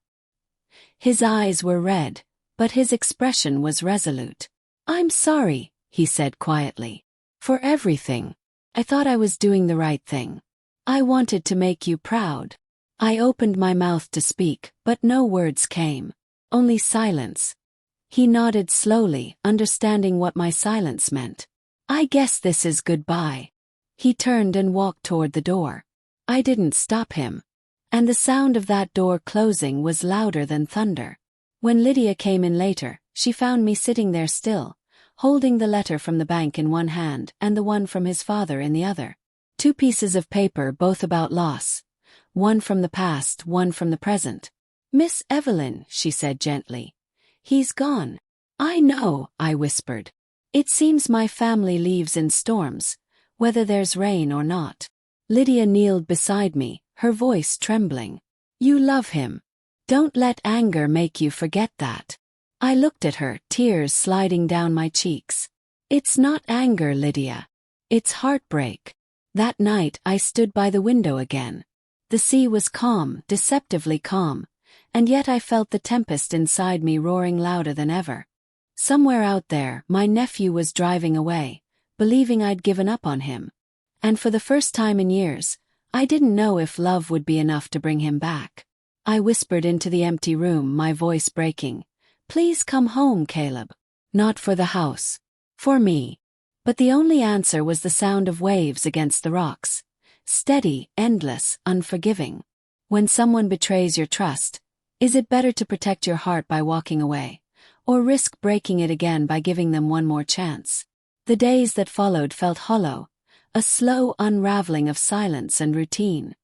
His eyes were red, but his expression was resolute. I'm sorry, he said quietly. For everything. I thought I was doing the right thing. I wanted to make you proud. I opened my mouth to speak, but no words came. Only silence. He nodded slowly, understanding what my silence meant. I guess this is goodbye. He turned and walked toward the door. I didn't stop him. And the sound of that door closing was louder than thunder. When Lydia came in later, she found me sitting there still, holding the letter from the bank in one hand and the one from his father in the other. Two pieces of paper, both about loss. One from the past, one from the present. Miss Evelyn, she said gently. He's gone. I know, I whispered. It seems my family leaves in storms, whether there's rain or not. Lydia kneeled beside me, her voice trembling. You love him. Don't let anger make you forget that. I looked at her, tears sliding down my cheeks. It's not anger, Lydia. It's heartbreak. That night I stood by the window again. The sea was calm, deceptively calm, and yet I felt the tempest inside me roaring louder than ever. Somewhere out there, my nephew was driving away, believing I'd given up on him. And for the first time in years, I didn't know if love would be enough to bring him back. I whispered into the empty room, my voice breaking. Please come home, Caleb. Not for the house. For me. But the only answer was the sound of waves against the rocks. Steady, endless, unforgiving. When someone betrays your trust, is it better to protect your heart by walking away, or risk breaking it again by giving them one more chance? The days that followed felt hollow, a slow unraveling of silence and routine.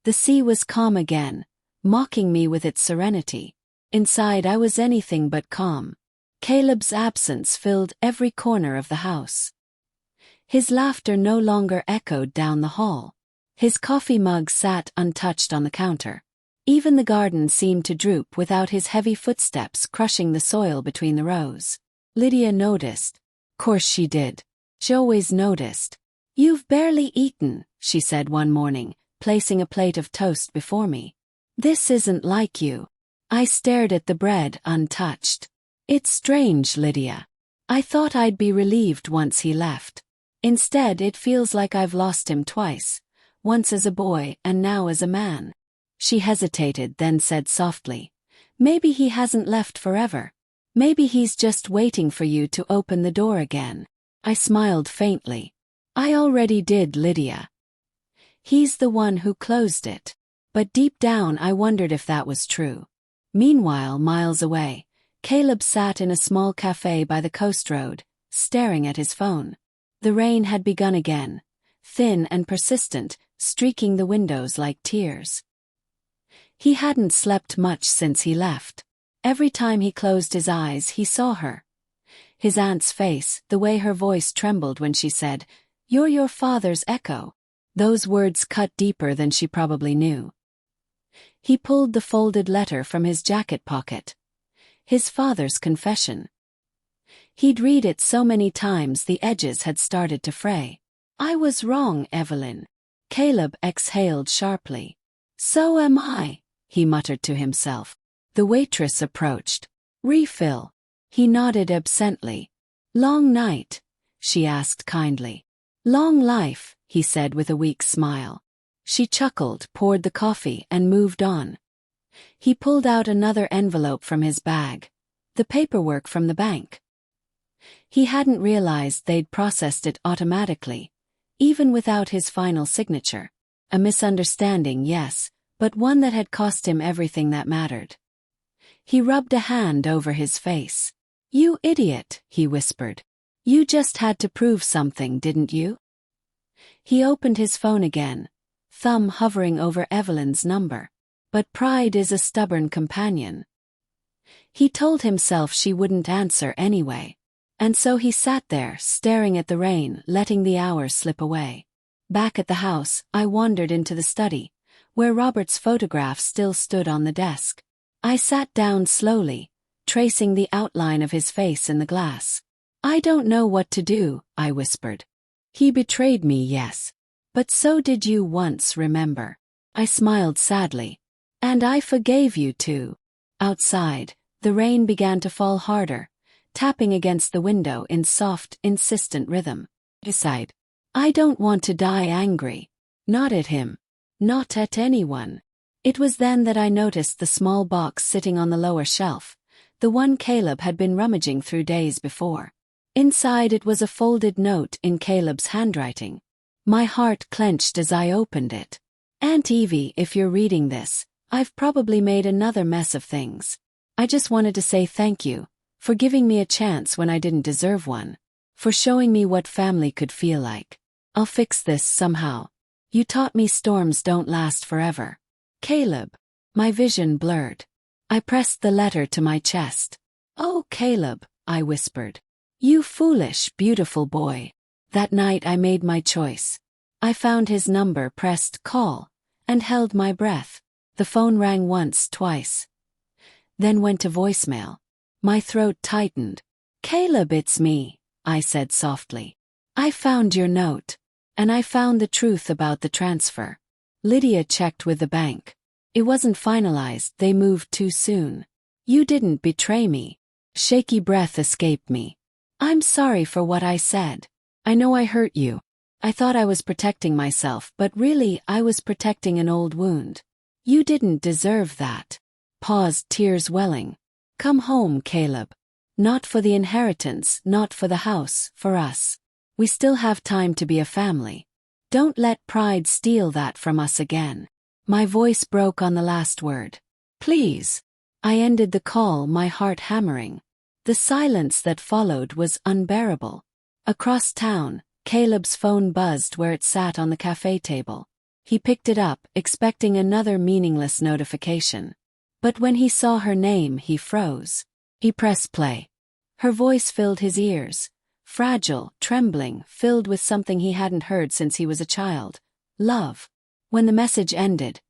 The sea was calm again, mocking me with its serenity. Inside I was anything but calm. Caleb's absence filled every corner of the house. His laughter no longer echoed down the hall. His coffee mug sat untouched on the counter. Even the garden seemed to droop without his heavy footsteps crushing the soil between the rows. Lydia noticed. Course she did. She always noticed. "You've barely eaten," she said one morning, placing a plate of toast before me. "This isn't like you." I stared at the bread untouched. "It's strange, Lydia. I thought I'd be relieved once he left. Instead, it feels like I've lost him twice, once as a boy and now as a man." She hesitated, then said softly, "Maybe he hasn't left forever. Maybe he's just waiting for you to open the door again." I smiled faintly. "I already did, Lydia. He's the one who closed it." But deep down I wondered if that was true. Meanwhile, miles away, Caleb sat in a small cafe by the coast road, staring at his phone. The rain had begun again, thin and persistent, streaking the windows like tears. He hadn't slept much since he left. Every time he closed his eyes, he saw her. His aunt's face, the way her voice trembled when she said, "You're your father's echo." Those words cut deeper than she probably knew. He pulled the folded letter from his jacket pocket. His father's confession. He'd read it so many times the edges had started to fray. "I was wrong, Evelyn." Caleb exhaled sharply. "So am I," he muttered to himself. The waitress approached. "Refill." He nodded absently. "Long night?" she asked kindly. "Long life," he said with a weak smile. She chuckled, poured the coffee, and moved on. He pulled out another envelope from his bag. The paperwork from the bank. He hadn't realized they'd processed it automatically, even without his final signature. A misunderstanding, yes, but one that had cost him everything that mattered. He rubbed a hand over his face. "You idiot," he whispered. "You just had to prove something, didn't you?" He opened his phone again, thumb hovering over Evelyn's number. But pride is a stubborn companion. He told himself she wouldn't answer anyway. And so he sat there, staring at the rain, letting the hours slip away. Back at the house, I wandered into the study, where Robert's photograph still stood on the desk. I sat down slowly, tracing the outline of his face in the glass. "I don't know what to do," I whispered. "He betrayed me, yes. But so did you once, remember?" I smiled sadly. "And I forgave you too." Outside, the rain began to fall harder, tapping against the window in soft, insistent rhythm. I sighed. "I don't want to die angry. Not at him. Not at anyone." It was then that I noticed the small box sitting on the lower shelf, the one Caleb had been rummaging through days before. Inside it was a folded note in Caleb's handwriting. My heart clenched as I opened it. "Aunt Evie, if you're reading this, I've probably made another mess of things. I just wanted to say thank you, for giving me a chance when I didn't deserve one, for showing me what family could feel like. I'll fix this somehow. You taught me storms don't last forever. Caleb." My vision blurred. I pressed the letter to my chest. "Oh, Caleb," I whispered. "You foolish, beautiful boy." That night I made my choice. I found his number, pressed call, and held my breath. The phone rang once, twice. Then went to voicemail. My throat tightened. "Caleb, it's me," I said softly. "I found your note. And I found the truth about the transfer. Lydia checked with the bank. It wasn't finalized, they moved too soon. You didn't betray me." Shaky breath escaped me. "I'm sorry for what I said. I know I hurt you. I thought I was protecting myself, but really I was protecting an old wound. You didn't deserve that." Paused, tears welling. "Come home, Caleb. Not for the inheritance, not for the house, for us. We still have time to be a family. Don't let pride steal that from us again." My voice broke on the last word. "Please." I ended the call, my heart hammering. The silence that followed was unbearable. Across town, Caleb's phone buzzed where it sat on the cafe table. He picked it up, expecting another meaningless notification. But when he saw her name, he froze. He pressed play. Her voice filled his ears. Fragile, trembling, filled with something he hadn't heard since he was a child. Love. When the message ended,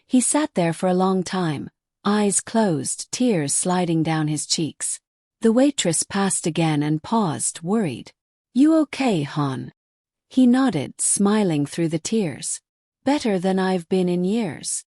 he sat there for a long time, eyes closed, tears sliding down his cheeks. The waitress passed again and paused, worried. "You okay, hon?" He nodded, smiling through the tears. "Better than I've been in years."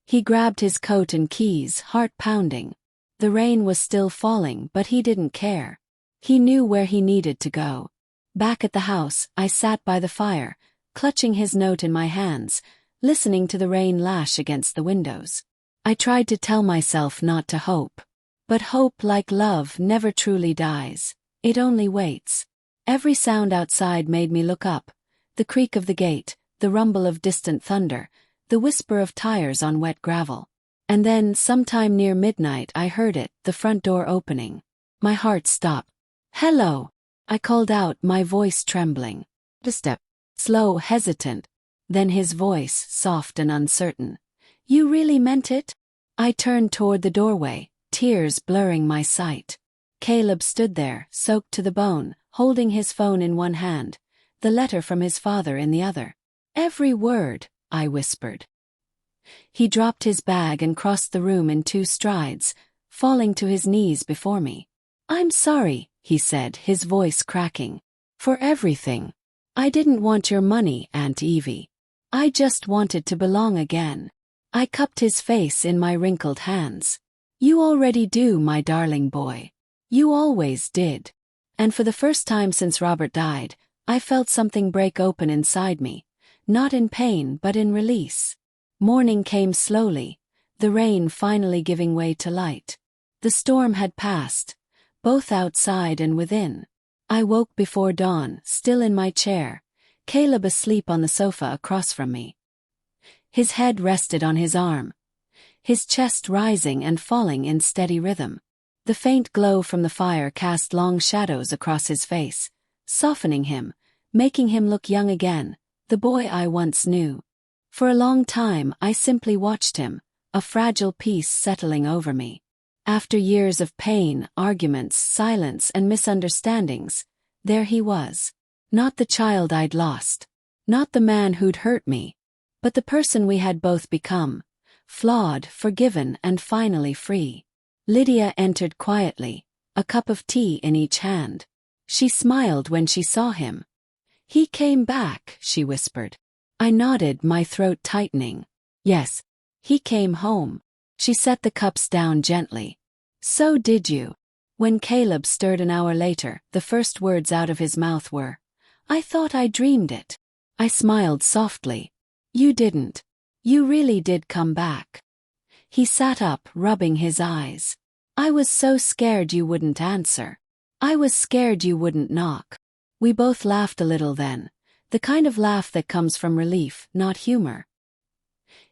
He grabbed his coat and keys, heart pounding. The rain was still falling, but he didn't care. He knew where he needed to go. Back at the house, I sat by the fire, clutching his note in my hands, listening to the rain lash against the windows. I tried to tell myself not to hope. But hope, like love, never truly dies. It only waits. Every sound outside made me look up. The creak of the gate, the rumble of distant thunder, the whisper of tires on wet gravel. And then, sometime near midnight, I heard it, the front door opening. My heart stopped. "Hello," I called out, my voice trembling. A step. Slow, hesitant. Then his voice, soft and uncertain. "You really meant it?" I turned toward the doorway, tears blurring my sight. Caleb stood there, soaked to the bone, holding his phone in one hand, the letter from his father in the other. "Every word," I whispered. He dropped his bag and crossed the room in 2 strides, falling to his knees before me. "I'm sorry," he said, his voice cracking. "For everything. I didn't want your money, Aunt Evie. I just wanted to belong again." I cupped his face in my wrinkled hands. "You already do, my darling boy. You always did." And for the first time since Robert died, I felt something break open inside me, not in pain but in release. Morning came slowly, the rain finally giving way to light. The storm had passed, both outside and within. I woke before dawn, still in my chair, Caleb asleep on the sofa across from me. His head rested on his arm, his chest rising and falling in steady rhythm. The faint glow from the fire cast long shadows across his face, softening him, making him look young again, the boy I once knew. For a long time I simply watched him, a fragile peace settling over me. After years of pain, arguments, silence, and misunderstandings, there he was. Not the child I'd lost. Not the man who'd hurt me. But the person we had both become. Flawed, forgiven, and finally free. Lydia entered quietly, a cup of tea in each hand. She smiled when she saw him. "He came back," she whispered. I nodded, my throat tightening. "Yes, he came home." She set the cups down gently. "So did you." When Caleb stirred an hour later, the first words out of his mouth were, "I thought I dreamed it." I smiled softly. "You didn't. You really did come back." He sat up, rubbing his eyes. "I was so scared you wouldn't answer. I was scared you wouldn't knock." We both laughed a little then, the kind of laugh that comes from relief, not humor.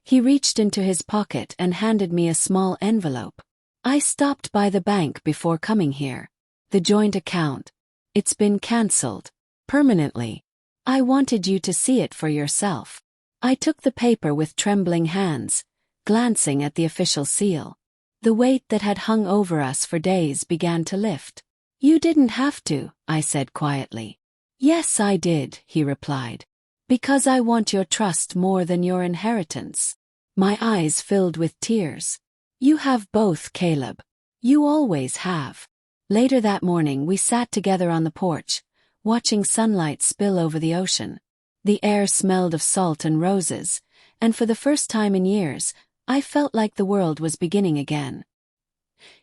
He reached into his pocket and handed me a small envelope. "I stopped by the bank before coming here. The joint account. It's been cancelled. Permanently. I wanted you to see it for yourself." I took the paper with trembling hands, glancing at the official seal. The weight that had hung over us for days began to lift. "You didn't have to," I said quietly. "Yes, I did," he replied. "Because I want your trust more than your inheritance." My eyes filled with tears. "You have both, Caleb. You always have." Later that morning we sat together on the porch, watching sunlight spill over the ocean. The air smelled of salt and roses, and for the first time in years, I felt like the world was beginning again.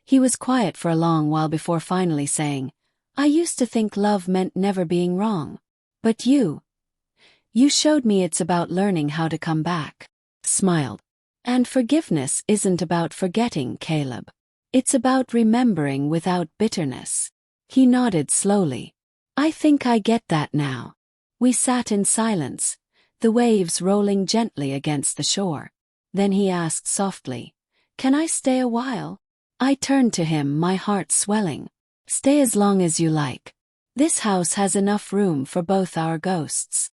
He was quiet for a long while before finally saying, "I used to think love meant never being wrong. But you showed me it's about learning how to come back." Smiled. "And forgiveness isn't about forgetting, Caleb. It's about remembering without bitterness." He nodded slowly. "I think I get that now." We sat in silence, the waves rolling gently against the shore. Then he asked softly, "Can I stay a while?" I turned to him, my heart swelling. "Stay as long as you like. This house has enough room for both our ghosts."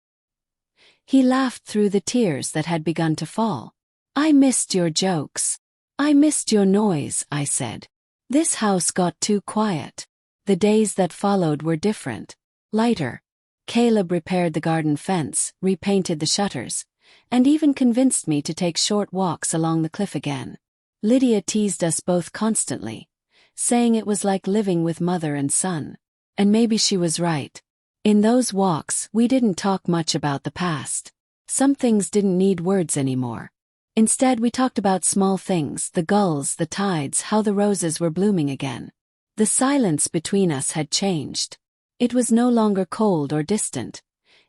He laughed through the tears that had begun to fall. I missed your jokes. I missed your noise, I said. This house got too quiet. The days that followed were different. Lighter. Caleb repaired the garden fence, repainted the shutters, and even convinced me to take short walks along the cliff again. Lydia teased us both constantly, saying it was like living with mother and son. And maybe she was right. In those walks, we didn't talk much about the past. Some things didn't need words anymore. Instead, we talked about small things, the gulls, the tides, how the roses were blooming again. The silence between us had changed. It was no longer cold or distant.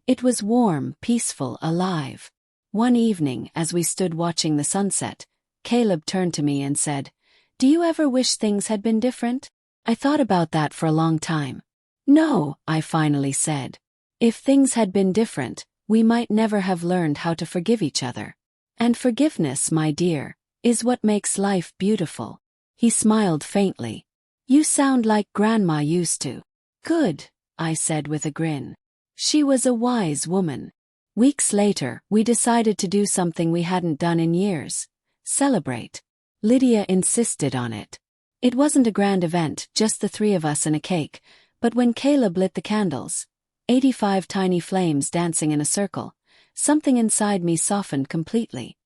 It was warm, peaceful, alive. One evening, as we stood watching the sunset, Caleb turned to me and said, "Do you ever wish things had been different?" I thought about that for a long time. "No," I finally said. "If things had been different, we might never have learned how to forgive each other. And forgiveness, my dear, is what makes life beautiful." He smiled faintly. "You sound like Grandma used to." "Good," I said with a grin. She was a wise woman. Weeks later, we decided to do something we hadn't done in years. Celebrate. Lydia insisted on it. It wasn't a grand event, just the three of us and a cake, but when Caleb lit the candles, 85 tiny flames dancing in a circle, something inside me softened completely.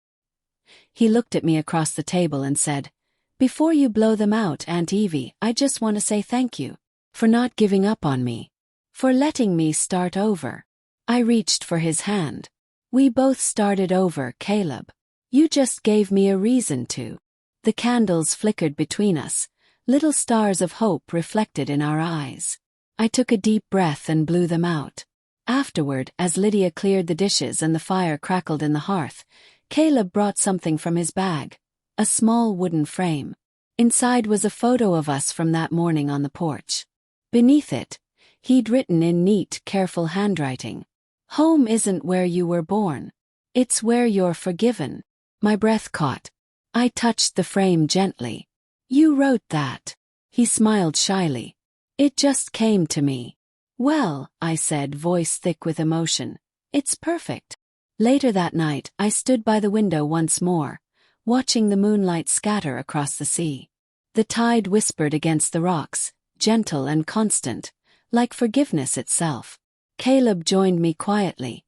He looked at me across the table and said, "Before you blow them out, Aunt Evie, I just want to say thank you. For not giving up on me. For letting me start over." I reached for his hand. "We both started over, Caleb. You just gave me a reason to." The candles flickered between us, little stars of hope reflected in our eyes. I took a deep breath and blew them out. Afterward, as Lydia cleared the dishes and the fire crackled in the hearth, Caleb brought something from his bag, a small wooden frame. Inside was a photo of us from that morning on the porch. Beneath it, he'd written in neat, careful handwriting, "Home isn't where you were born. It's where you're forgiven." My breath caught. I touched the frame gently. "You wrote that?" He smiled shyly. "It just came to me." "Well," I said, voice thick with emotion, "it's perfect." Later that night, I stood by the window once more, watching the moonlight scatter across the sea. The tide whispered against the rocks, gentle and constant, like forgiveness itself. Caleb joined me quietly,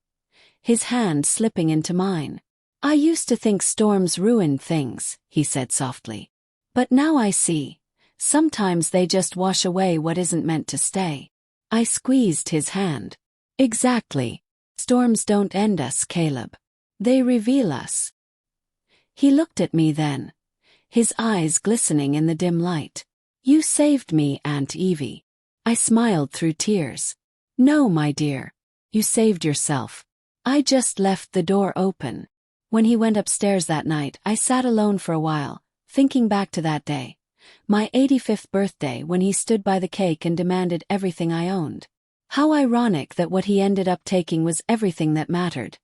his hand slipping into mine. "I used to think storms ruined things," he said softly. "But now I see. Sometimes they just wash away what isn't meant to stay." I squeezed his hand. "Exactly. Storms don't end us, Caleb. They reveal us." He looked at me then, his eyes glistening in the dim light. "You saved me, Aunt Evie." I smiled through tears. "No, my dear. You saved yourself. I just left the door open." When he went upstairs that night, I sat alone for a while, thinking back to that day. My 85th birthday, when he stood by the cake and demanded everything I owned. How ironic that what he ended up taking was everything that mattered.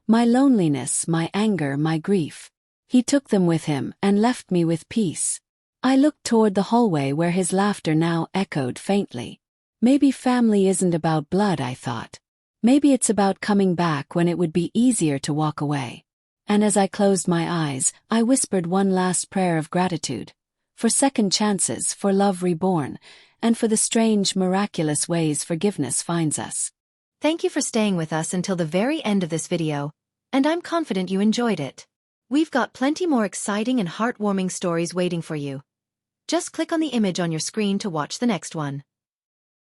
My loneliness, my anger, my grief. He took them with him and left me with peace. I looked toward the hallway where his laughter now echoed faintly. Maybe family isn't about blood, I thought. Maybe it's about coming back when it would be easier to walk away. And as I closed my eyes, I whispered one last prayer of gratitude. For second chances, for love reborn, and for the strange, miraculous ways forgiveness finds us. Thank you for staying with us until the very end of this video, and I'm confident you enjoyed it. We've got plenty more exciting and heartwarming stories waiting for you. Just click on the image on your screen to watch the next one.